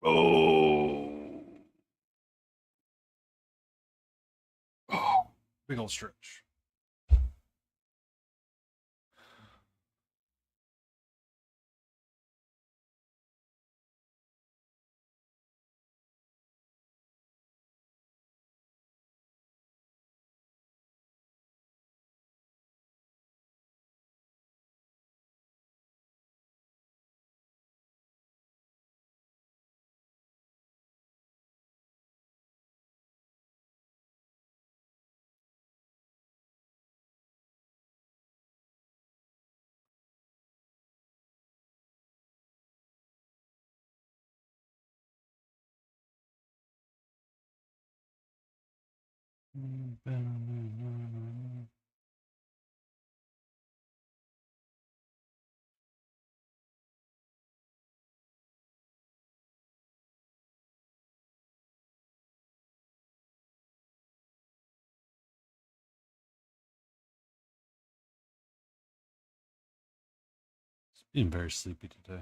Oh. Oh, big old stretch. Being very sleepy today,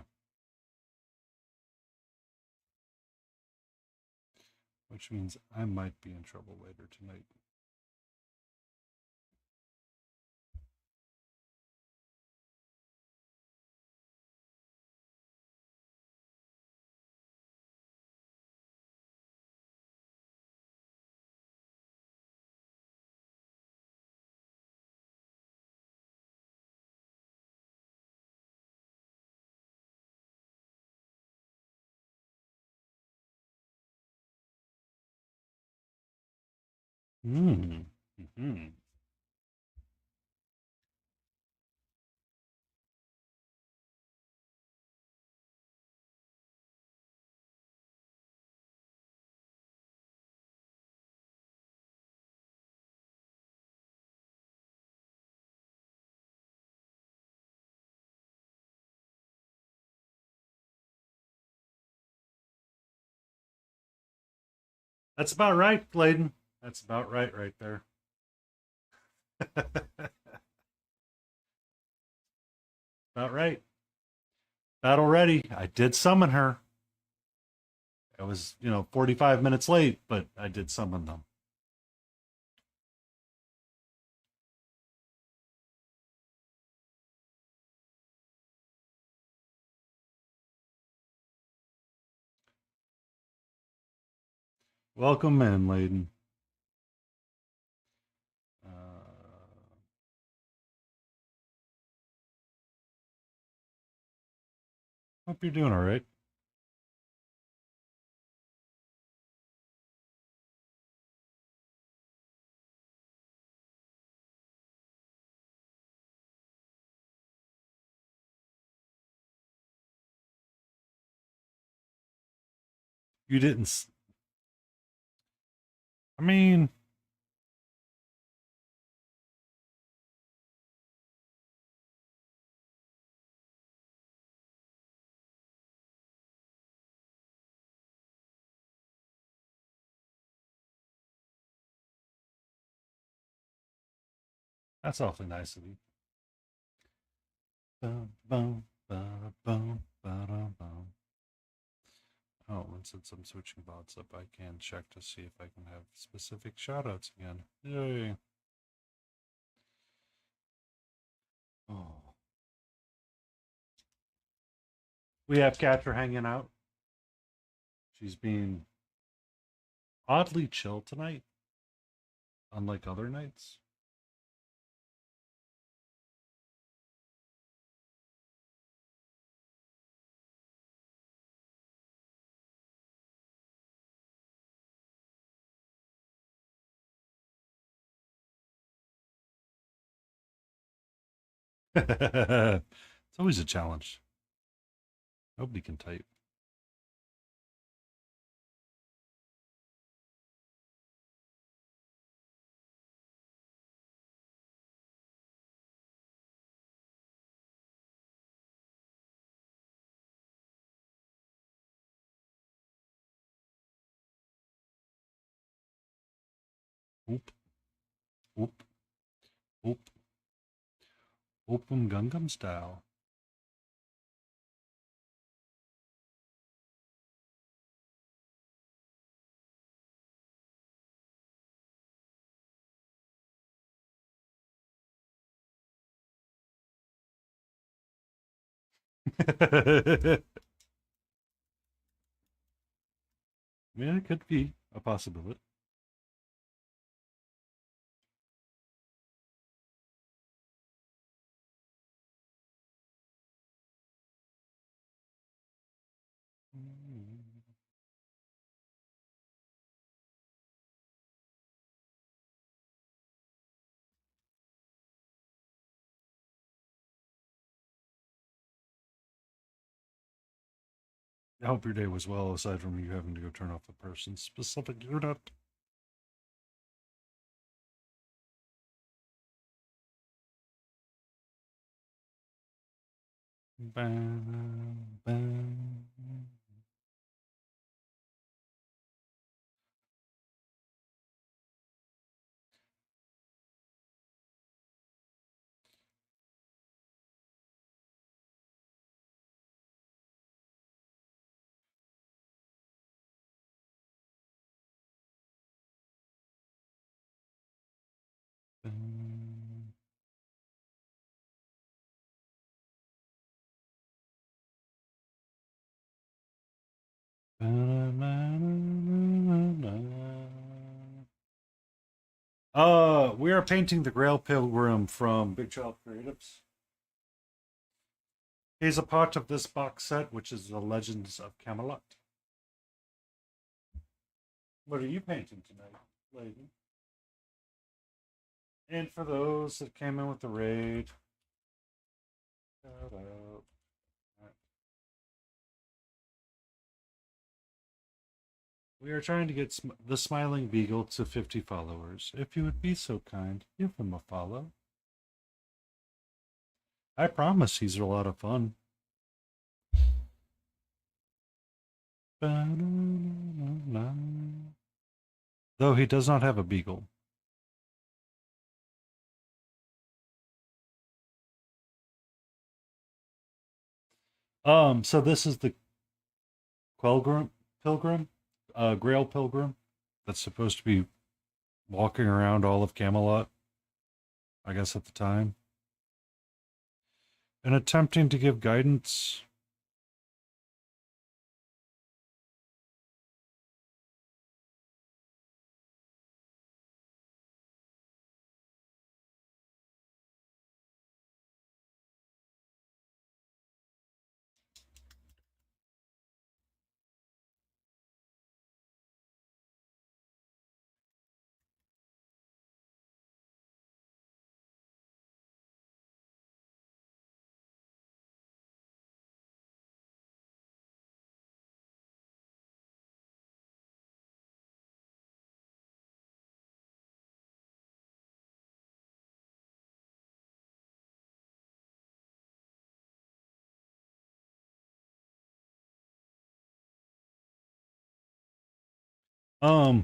which means I might be in trouble later tonight. Mm. Mm-hmm. That's about right, Bladen. That's about right there. About right. Battle ready. I did summon her. I was, 45 minutes late, but I did summon them. Welcome in, Layden. Hope you're doing all right. You didn't. I mean, that's awfully nice of you. Bum, bum, ba-da-bum, ba-da-bum. Oh, and since I'm switching bots up, I can check to see if I can have specific shoutouts again. Yay. Oh. We have Catcher hanging out. She's being oddly chill tonight, unlike other nights. It's always a challenge. Nobody can type. Oop, oop, oop, open Gangnam style. I mean, it could be a possibility. I hope your day was well, aside from you having to go turn off the person's specific unit. Bam, bam. Bam. We are painting the Grail Pilgrim from Big Child Creatives. He's a part of this box set, which is the Legends of Camelot. What are you painting tonight, lady? And for those that came in with the raid, shout out. We are trying to get the Smiling Beagle to 50 followers. If you would be so kind, give him a follow. I promise he's a lot of fun. Though he does not have a beagle. So this is the Pilgrim, Grail Pilgrim, that's supposed to be walking around all of Camelot, I guess at the time, and attempting to give guidance. Um,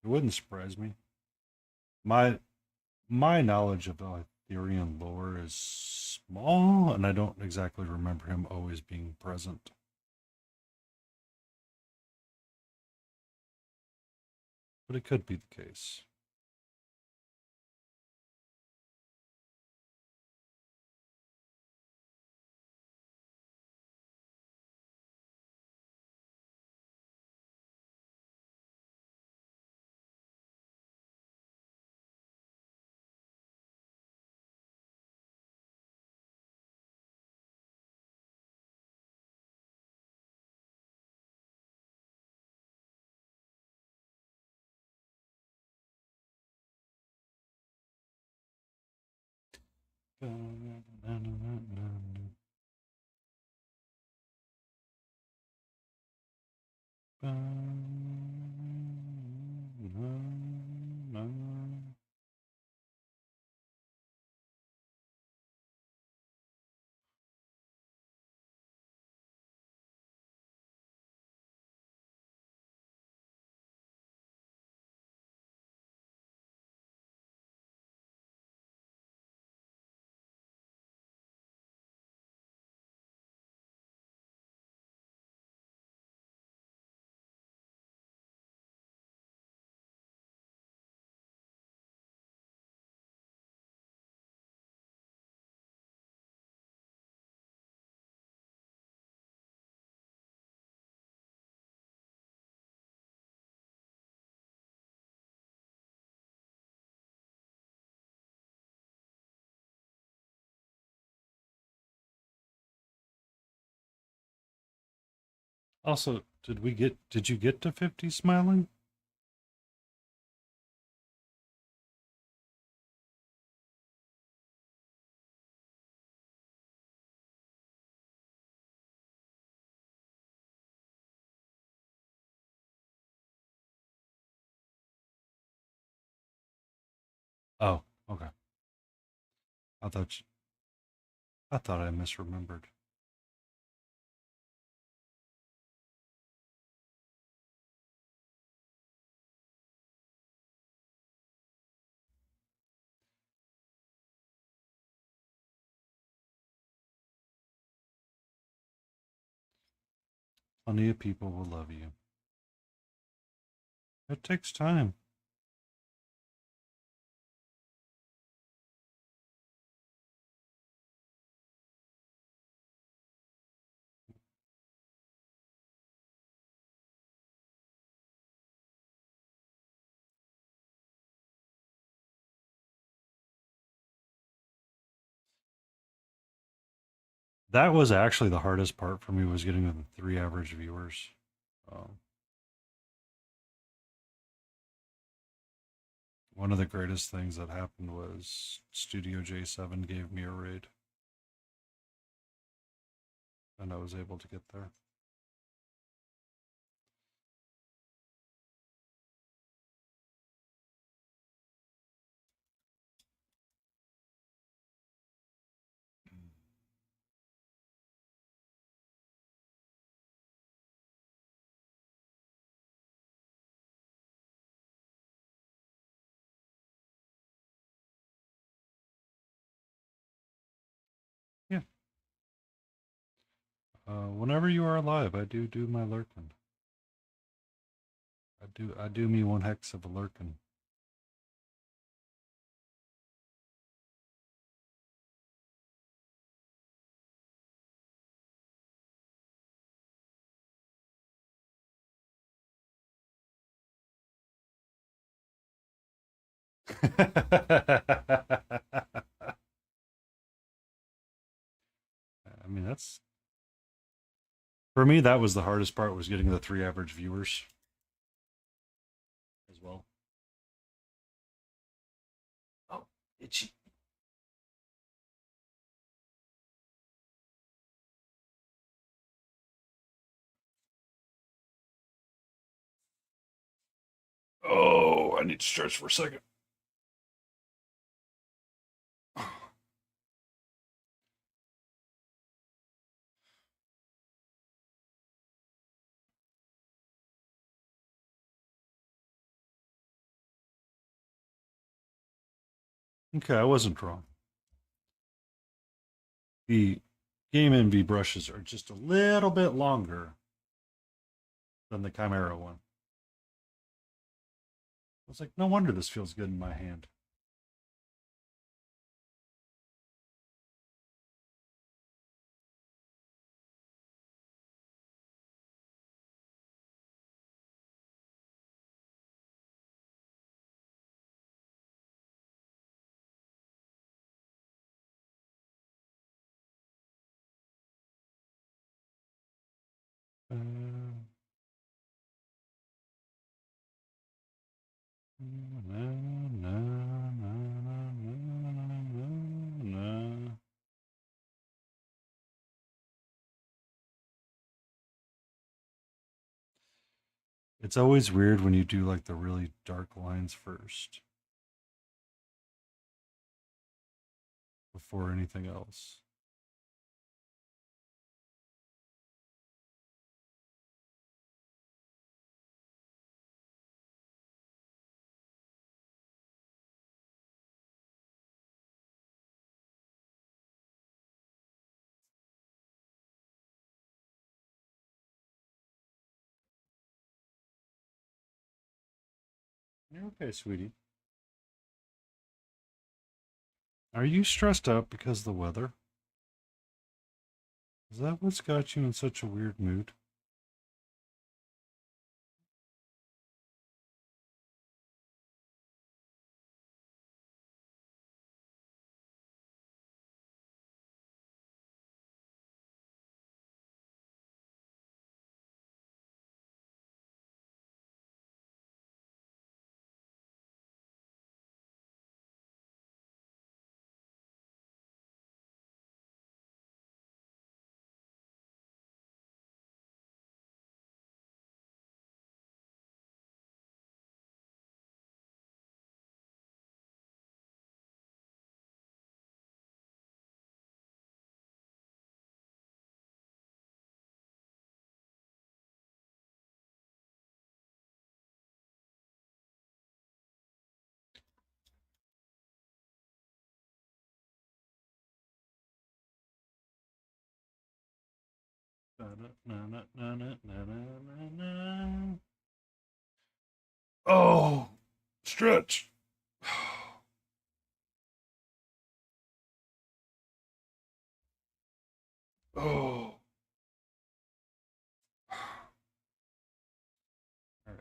it wouldn't surprise me. My my knowledge of Arthurian lore is small, and I don't exactly remember him always being present. But it could be the case. Also, did you get to 50 smiling? Oh, okay. I thought I thought I misremembered. Plenty of people will love you. It takes time. That was actually the hardest part for me was getting the 3 average viewers. Um, One of the greatest things that happened was Studio J7 gave me a raid, and I was able to get there. Yeah. Whenever you are alive, I do my lurking. I do me one hex of a lurking. I mean, that's for me. That was the hardest part was getting the 3 average viewers as well. Oh, itchy. Oh, I need to stretch for a second. Okay, I wasn't wrong. The Game Envy brushes are just a little bit longer than the Chimera one. I was like, no wonder this feels good in my hand. Uh, na, na, na, na, na, na, na, It's always weird when you do like the really dark lines first before anything else. You're okay, sweetie. Are you stressed out because of the weather? Is that what's got you in such a weird mood? Oh, stretch. Oh. All right.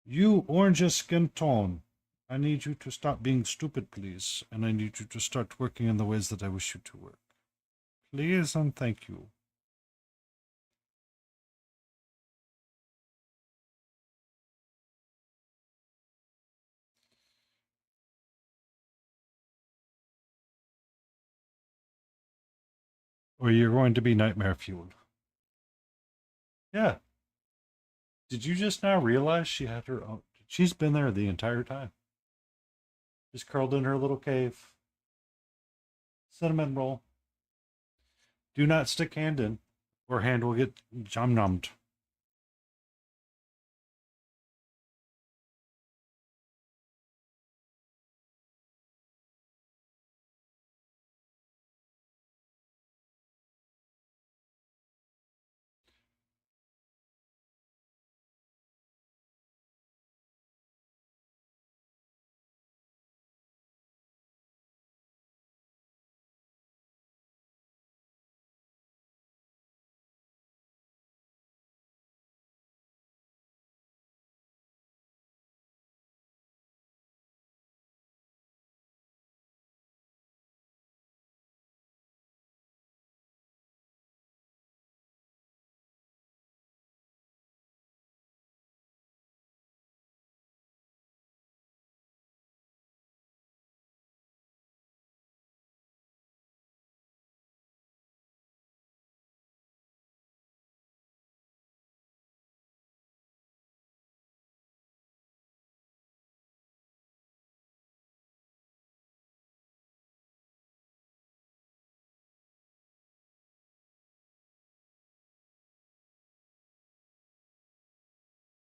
You orange skin tone. I need you to stop being stupid, please. And I need you to start working in the ways that I wish you to work. Please and thank you. Or you're going to be nightmare fueled. Yeah. Did you just now realize she had her own? She's been there the entire time. Just curled in her little cave. Cinnamon roll. Do not stick hand in, or hand will get jam nummed.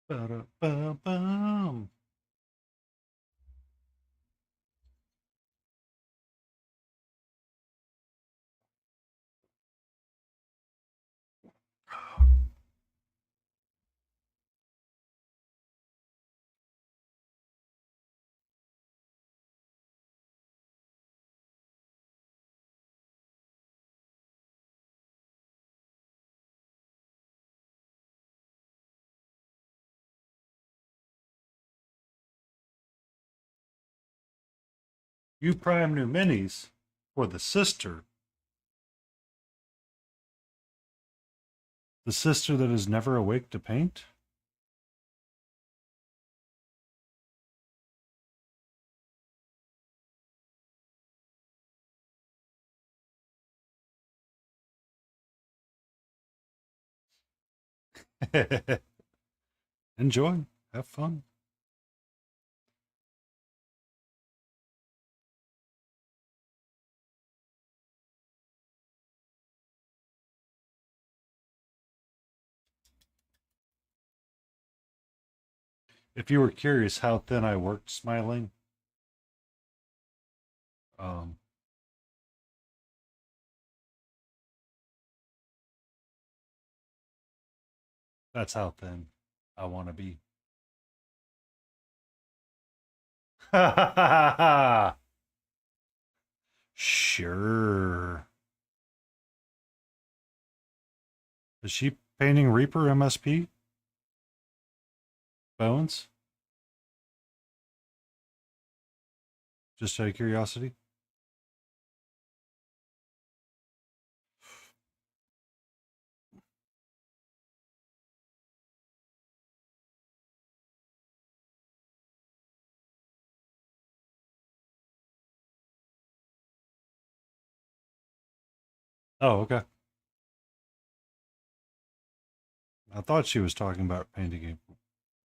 Ba-da-ba-bum. You prime new minis for the sister that is never awake to paint. Enjoy. Have fun. If you were curious how thin I worked smiling, um, that's how thin I want to be. Sure. Is she painting Reaper MSP? Bones? Just out of curiosity? Oh, okay. I thought she was talking about painting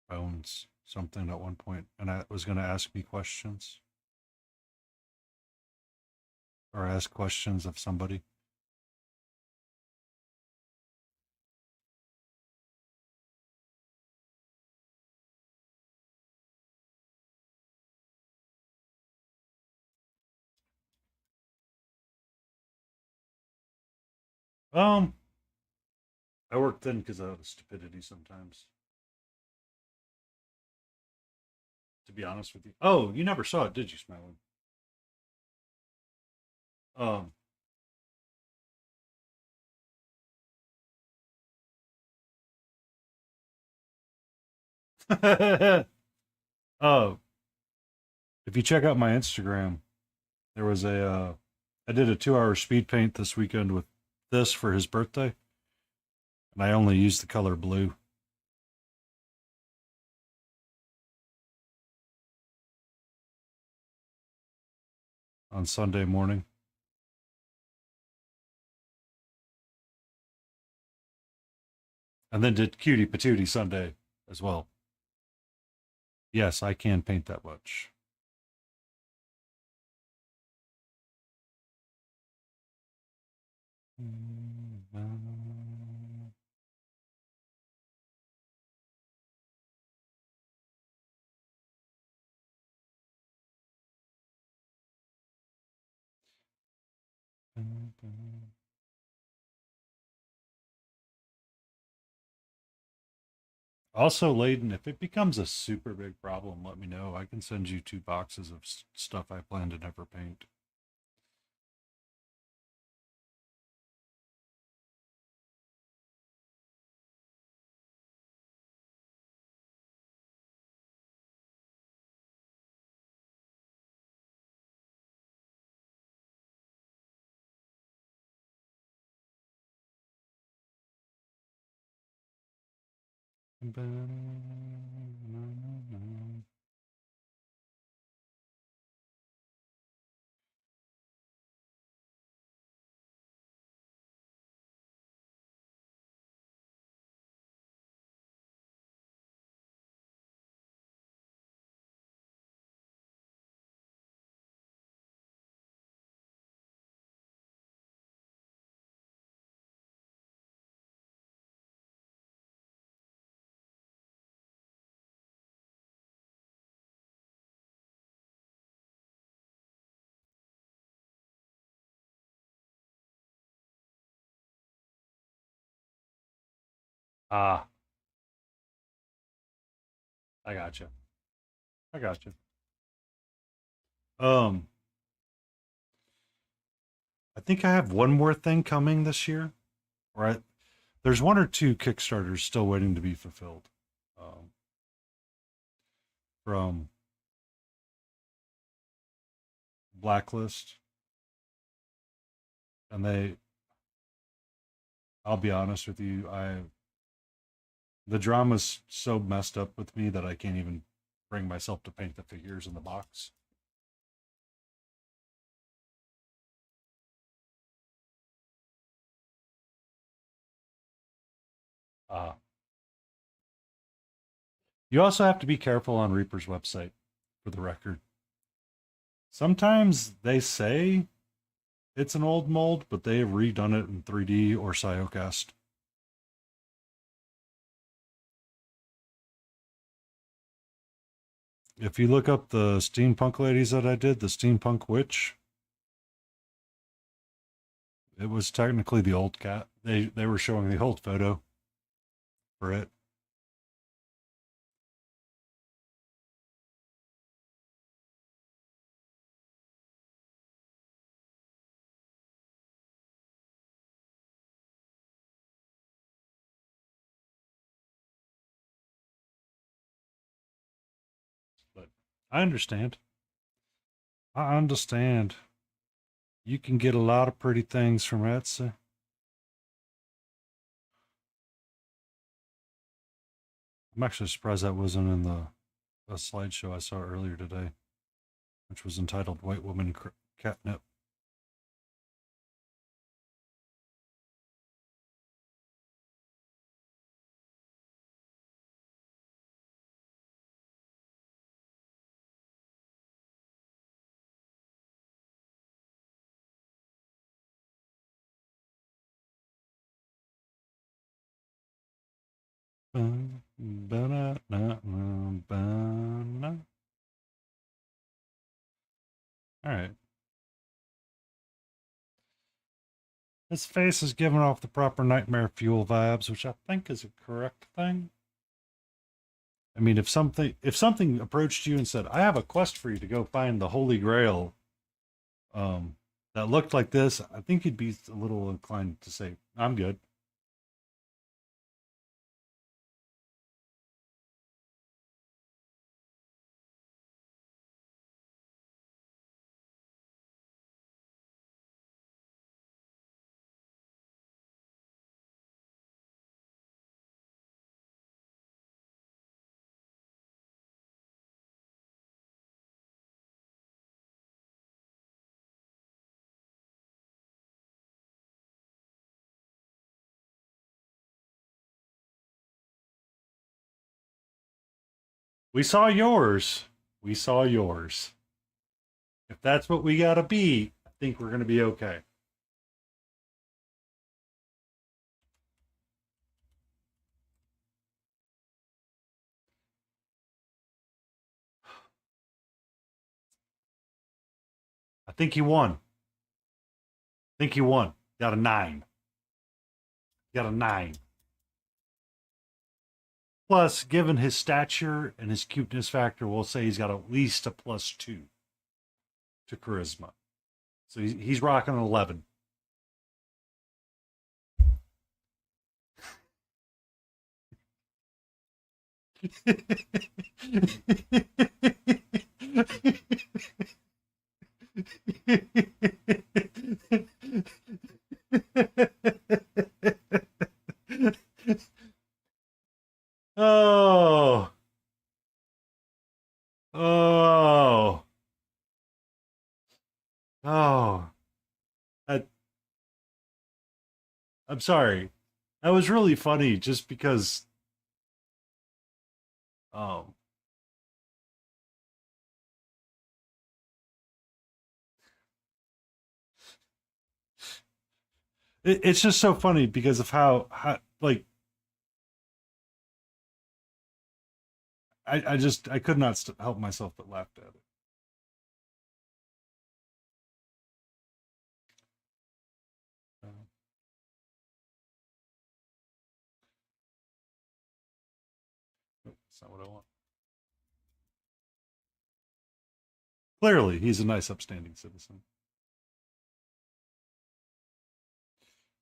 Bones something at one point, and I was going to ask me questions or ask questions of somebody. Um, I work thin because of stupidity sometimes. To be honest with you. Oh, you never saw it, did you, Smiling? Um, oh, if you check out my Instagram, there was I did a 2 hour speed paint this weekend with this for his birthday, and I only used the color blue on Sunday morning, and then did Cutie Patootie Sunday as well. Yes, I can paint that much. Also, Layden, if it becomes a super big problem, let me know. I can send you 2 boxes of stuff I plan to never paint. Ah, I got you. I got you. Um, I think I have one more thing coming this year. Right? There's one or two Kickstarters still waiting to be fulfilled. Um, from Blacklist, and I'll be honest with you, the drama's so messed up with me that I can't even bring myself to paint the figures in the box. Uh, You also have to be careful on Reaper's website, for the record. Sometimes they say it's an old mold, but they have redone it in 3D or Cyocast. If you look up the steampunk ladies that I did, the steampunk witch, it was technically the old cat. They were showing the old photo for it. But I understand. I understand. You can get a lot of pretty things from Etsy. I'm actually surprised that wasn't in the a slideshow I saw earlier today, which was entitled White Woman Catnip. All right. His face is giving off the proper nightmare fuel vibes, which I think is a correct thing. I mean, if something approached you and said, "I have a quest for you to go find the Holy Grail," um, that looked like this, I think you'd be a little inclined to say, "I'm good." We saw yours. We saw yours. If that's what we gotta be, I think we're gonna be okay. I think you won. I think you won. Got a 9. Got a 9. Plus, given his stature and his cuteness factor, we'll say he's got at least a +2 to charisma. So he's rocking an 11. Oh, oh, oh. I, I'm sorry. That was really funny just because um it's just so funny because of how like I could not help myself but laughed at it. Uh, that's not what I want. Clearly, he's a nice, upstanding citizen.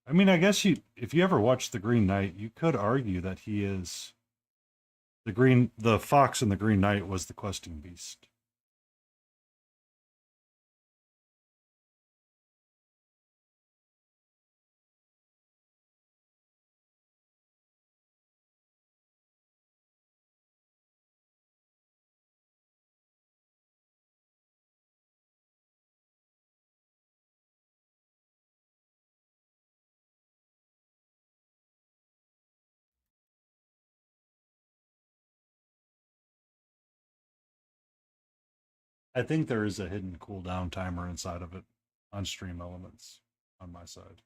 I mean, I guess if you ever watched The Green Knight, you could argue that he is the fox in The Green Knight was the questing beast. I think there is a hidden cooldown timer inside of it on Stream Elements on my side.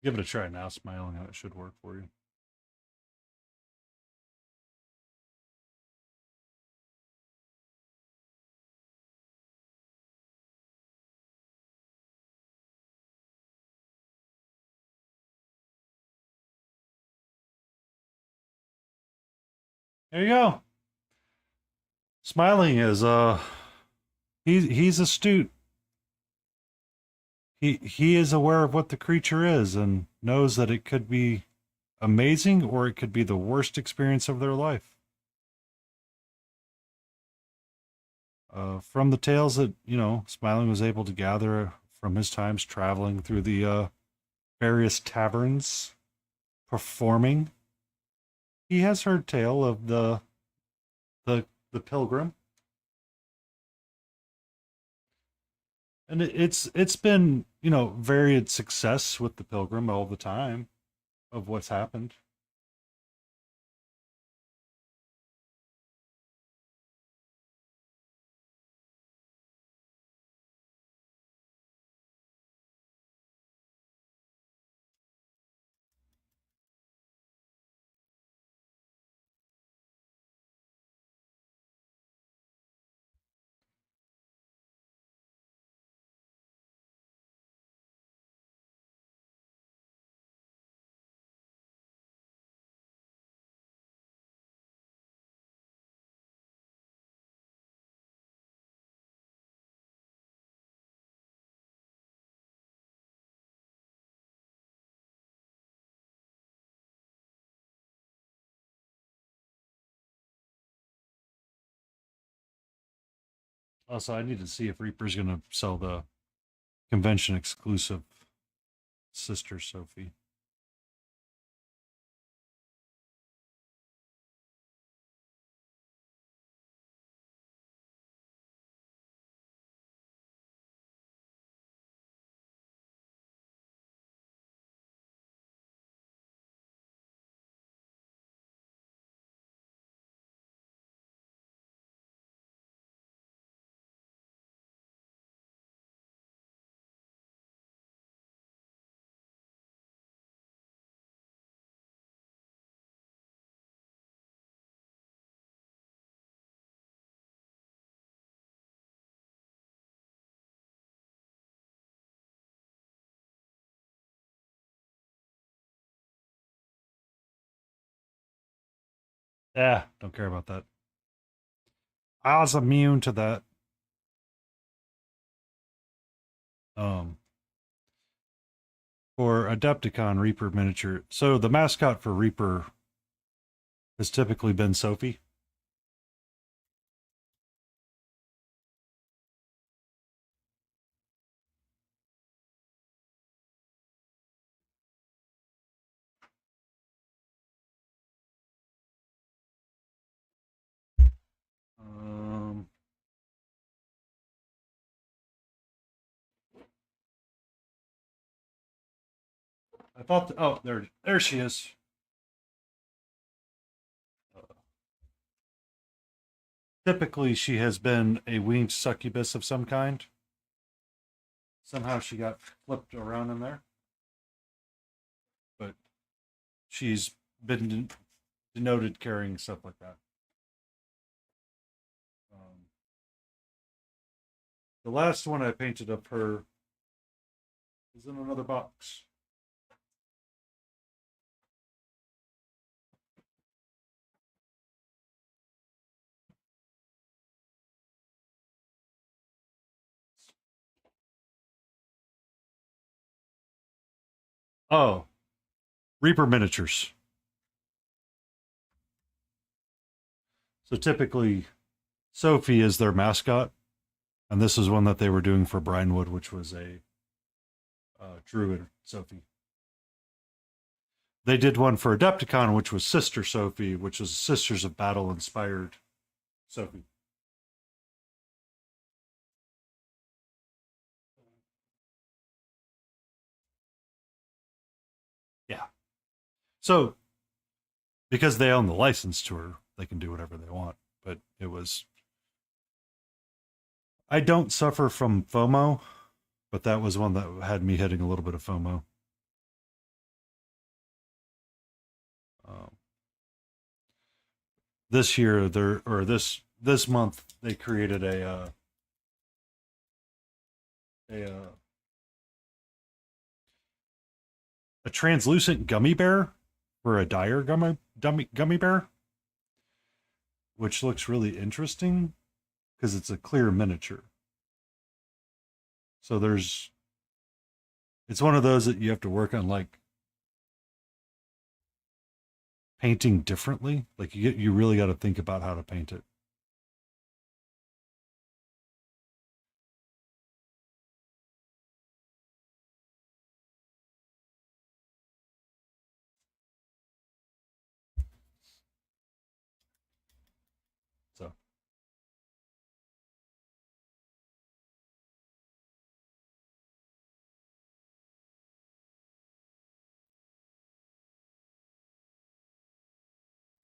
Give it a try now, smiling, and it should work for you. There you go. Smiling is he's astute. He is aware of what the creature is and knows that it could be amazing or it could be the worst experience of their life. From the tales that, Smiling was able to gather from his times traveling through the various taverns performing, he has heard tale of the pilgrim. And it's been, varied success with the pilgrim all the time of what's happened. Also, I need to see if Reaper's going to sell the convention exclusive Sister Sophie. Yeah, don't care about that. I was immune to that. Um, for Adepticon Reaper miniature. So the mascot for Reaper has typically been Sophie. Um, I thought. Oh, there she is. Typically, she has been a winged succubus of some kind. Somehow she got flipped around in there, but she's been denoted carrying stuff like that. Um, the last one I painted of her is in another box. Oh, Reaper miniatures. So typically, Sophie is their mascot, and this is one that they were doing for Brinewood, which was a druid Sophie. They did one for Adepticon, which was Sister Sophie, which was Sisters of Battle inspired Sophie. Yeah. So because they own the license to her, they can do whatever they want. But it was. I don't suffer from FOMO, but that was one that had me hitting a little bit of FOMO. Um, this year, this month, they created a a translucent gummy bear for a dire gummy bear, which looks really interesting because it's a clear miniature. So it's one of those that you have to work on, like painting differently. Like you really got to think about how to paint it. So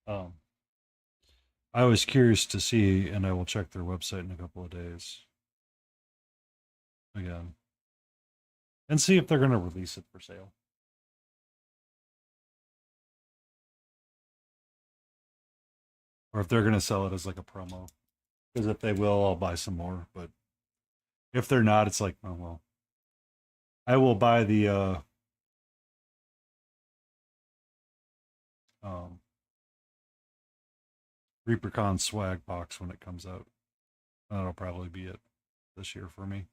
um, I was curious to see, and I will check their website in a couple of days again and see if they're going to release it for sale. Or if they're going to sell it as like a promo. Because if they will, I'll buy some more. But if they're not, it's like, oh well. I will buy the um, ReaperCon swag box when it comes out. That'll probably be it this year for me.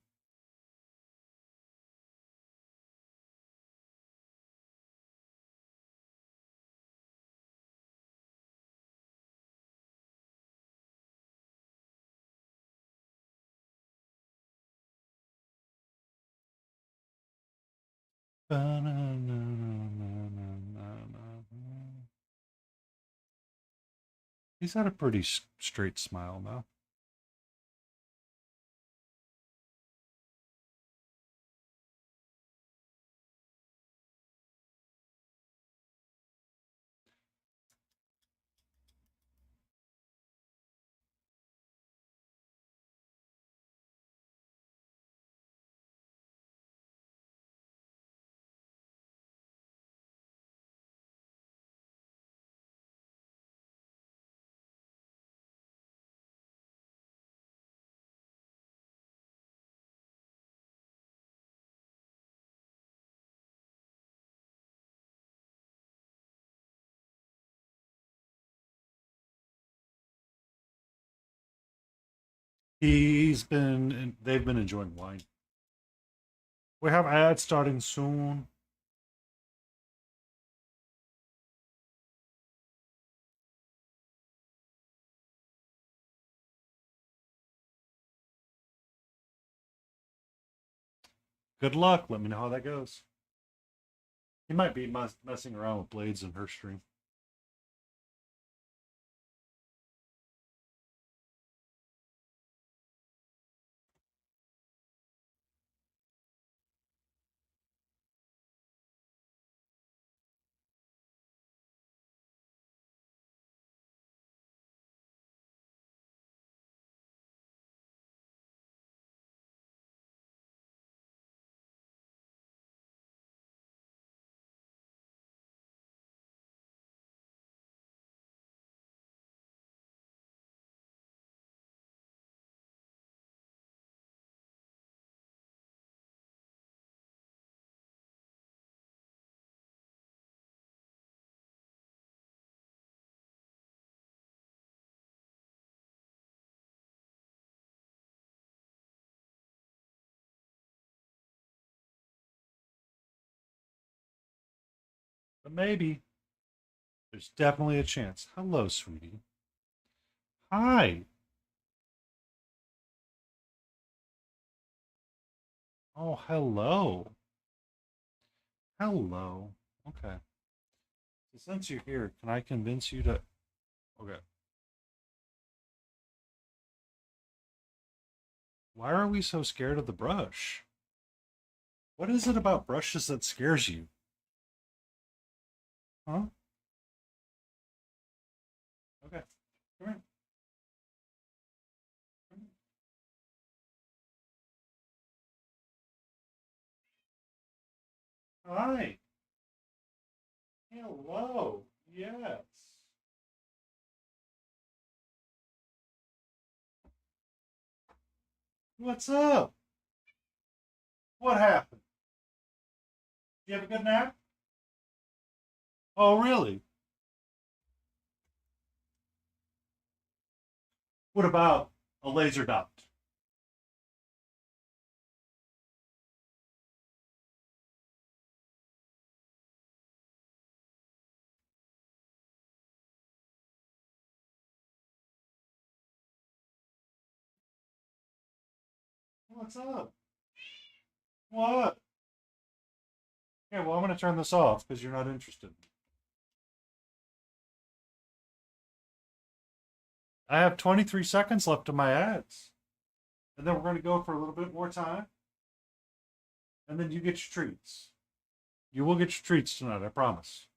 He's got a pretty straight smile now. They've been enjoying wine. We have ads starting soon. Good luck. Let me know how that goes. He might be messing around with blades in her stream. But maybe there's definitely a chance. Hello, sweetie. Hi. Oh, hello. Hello. Okay. So since you're here, can I convince you to... Okay. Why are we so scared of the brush? What is it about brushes that scares you? Huh? Okay. Come here. Come here. Hi. Hello. Yes. What's up? What happened? You have a good nap? Oh, really? What about a laser dot? What's up? What? Okay, well, I'm going to turn this off because you're not interested. I have 23 seconds left of my ads. And then we're going to go for a little bit more time. And then you get your treats. You will get your treats tonight, I promise.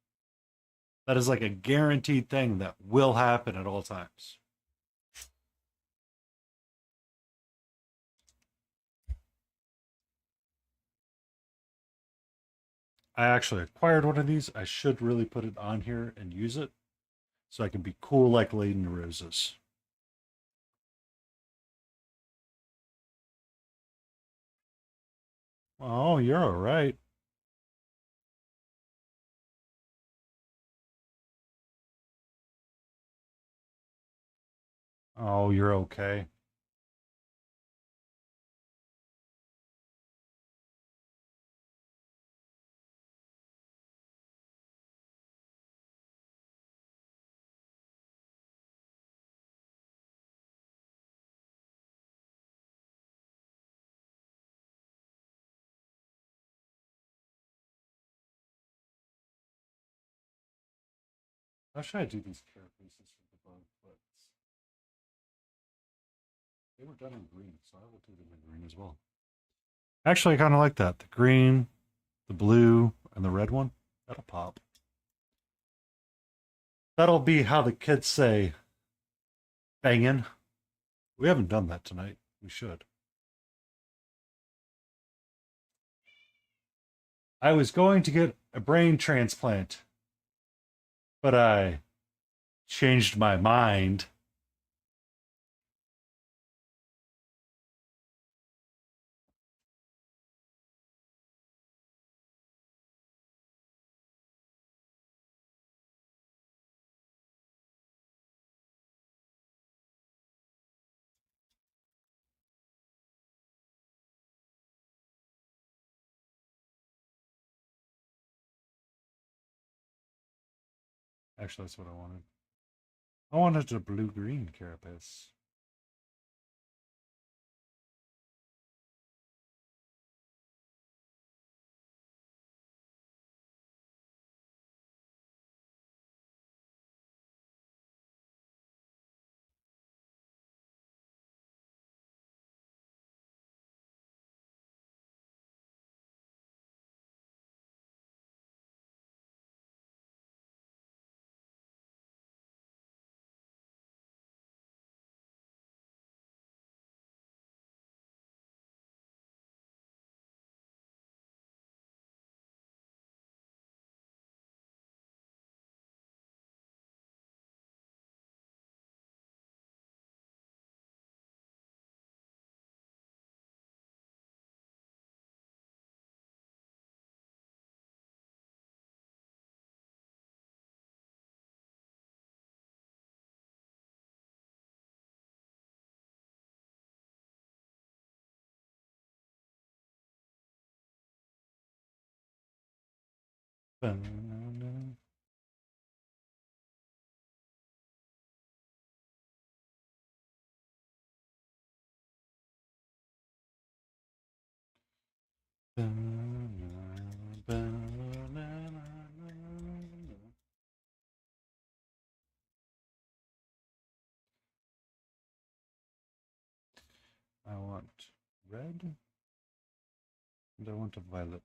That is like a guaranteed thing that will happen at all times. I actually acquired one of these. I should really put it on here and use it so I can be cool like Lady Roses. Oh, you're all right. Oh, you're okay. How should I do these carapaces for the bug foots? They were done in green, so I will do them in green as well. Actually, I kind of like that. The green, the blue, and the red one. That'll pop. That'll be how the kids say bangin'. We haven't done that tonight. We should. I was going to get a brain transplant, but I changed my mind. Actually, that's what I wanted. I wanted a blue green carapace. I want red, and I want a violet.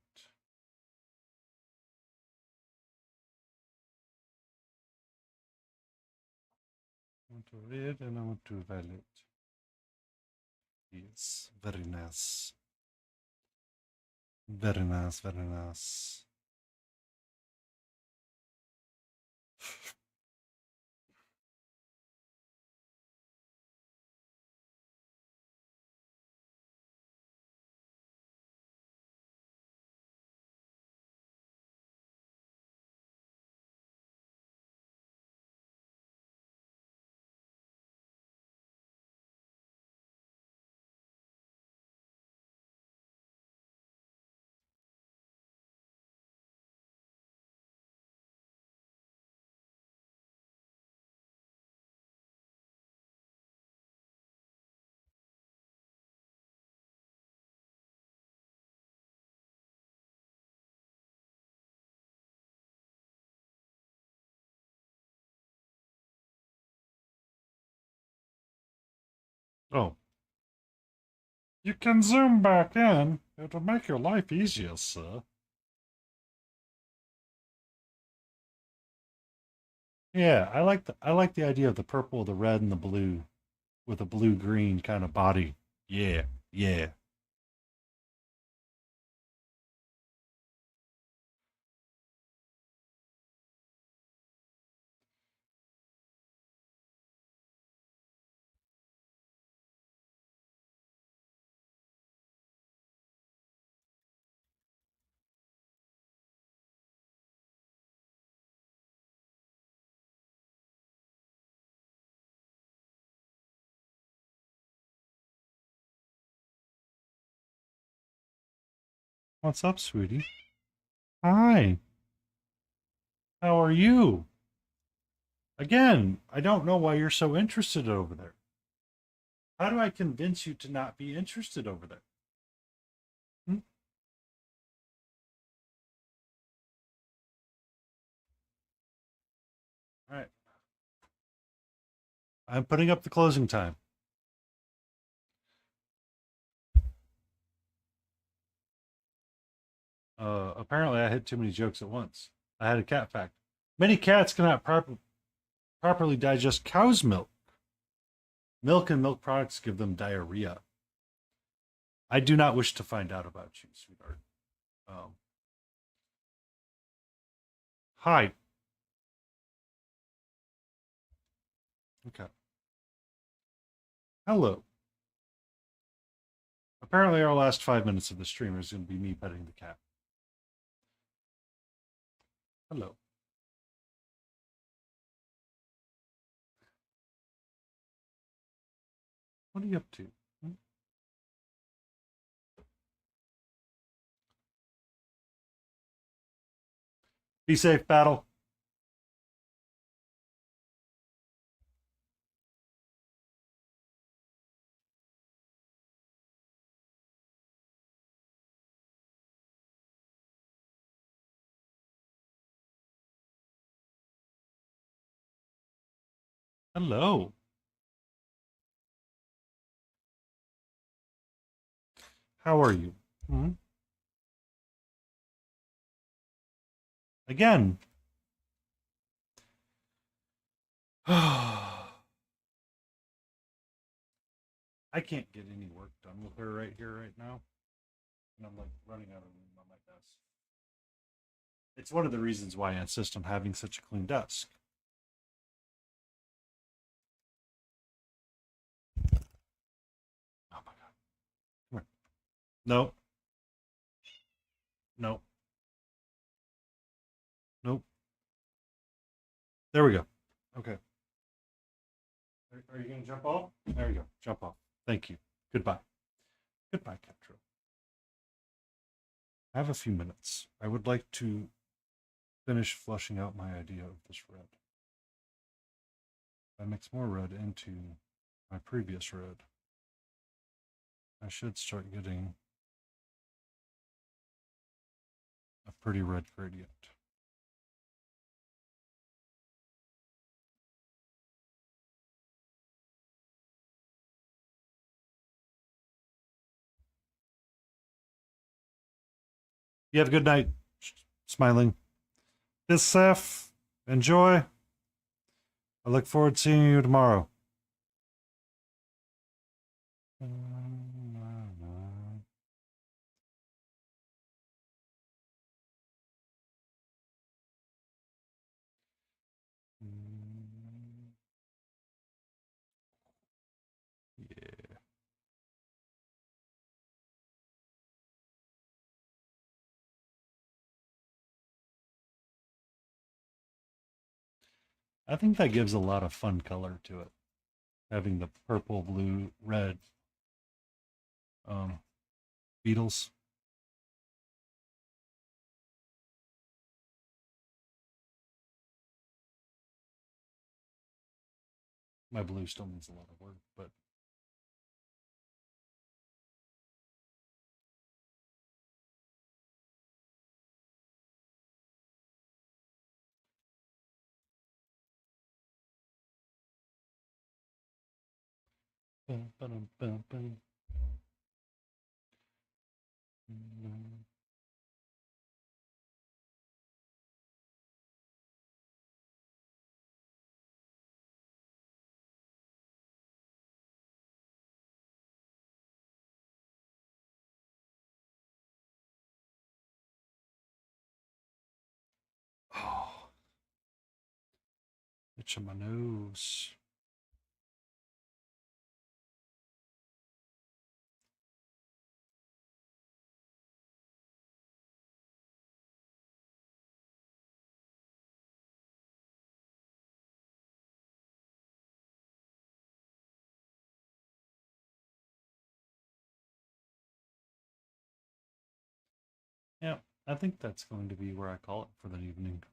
I want a red, and I want a violet. Yes, very nice. Very nice, very nice. Oh, you can zoom back in. It'll make your life easier, sir. Yeah, I like the idea of the purple, the red, and the blue with a blue green kind of body. Yeah, yeah. What's up, sweetie? Hi. How are you? Again, I don't know why you're so interested over there. How do I convince you to not be interested over there? Hmm? All right. I'm putting up the closing time. Apparently, I had too many jokes at once. I had a cat fact. Many cats cannot properly digest cow's milk. Milk and milk products give them diarrhea. I do not wish to find out about you, sweetheart. Um, Hi. Okay. Hello. Apparently, our last 5 minutes of the stream is going to be me petting the cat. Hello. What are you up to? Hmm? Be safe, battle. Hello. How are you? Hmm? Again. I can't get any work done with her right here, right now. And I'm like running out of room on my desk. It's one of the reasons why I insist on having such a clean desk. Oh my god. Come here. No. No. Nope. There we go. Okay. Are you going to jump off? There you go. Jump off. Thank you. Goodbye. Goodbye, Captro. I have a few minutes. I would like to finish flushing out my idea of this red. If I mix more red into my previous red, I should start getting pretty red gradient. You have a good night, Smiling. This Seth, enjoy. I look forward to seeing you tomorrow. Yeah. I think that gives a lot of fun color to it. Having the purple, blue, red beetles. My blue still needs a lot of work, but bum, ba-dum, bum, bum. Oh, itching my nose. Yeah, I think that's going to be where I call it for the evening.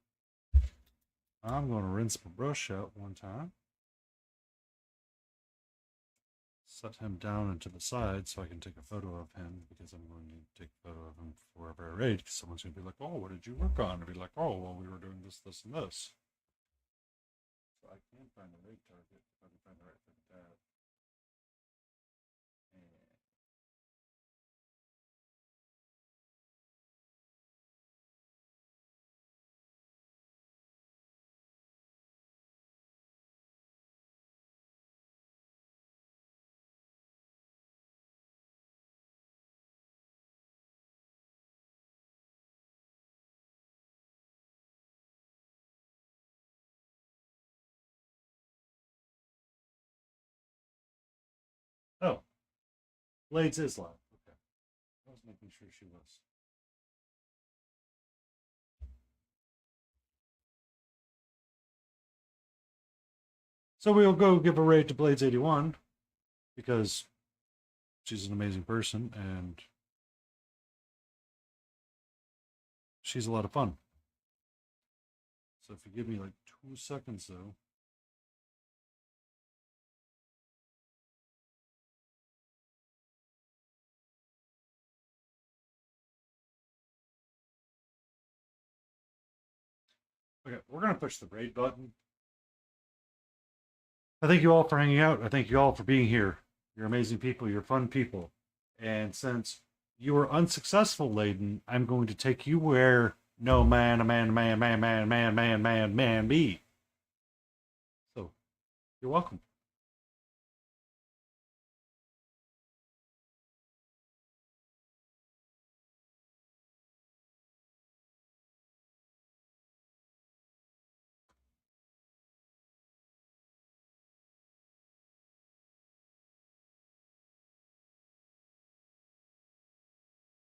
I'm going to rinse my brush out one time. Set him down into the side so I can take a photo of him, because I'm going to take a photo of him wherever I raid, because someone's going to be like, oh, what did you work on? And be like, oh, well, we were doing this, this, and this. So I can find a raid target if I can find the right thing to add. And oh, Blades is live. Okay. I was making sure she was. So we'll go give a raid to Blades81 because she's an amazing person and she's a lot of fun. So if you give me like 2 seconds though. Okay, we're going to push the raid button. I thank you all for hanging out. I thank you all for being here. You're amazing people. You're fun people. And since you were unsuccessful, Layden, I'm going to take you where no man, a man, man, man, man, man, man, man, man be. So, you're welcome.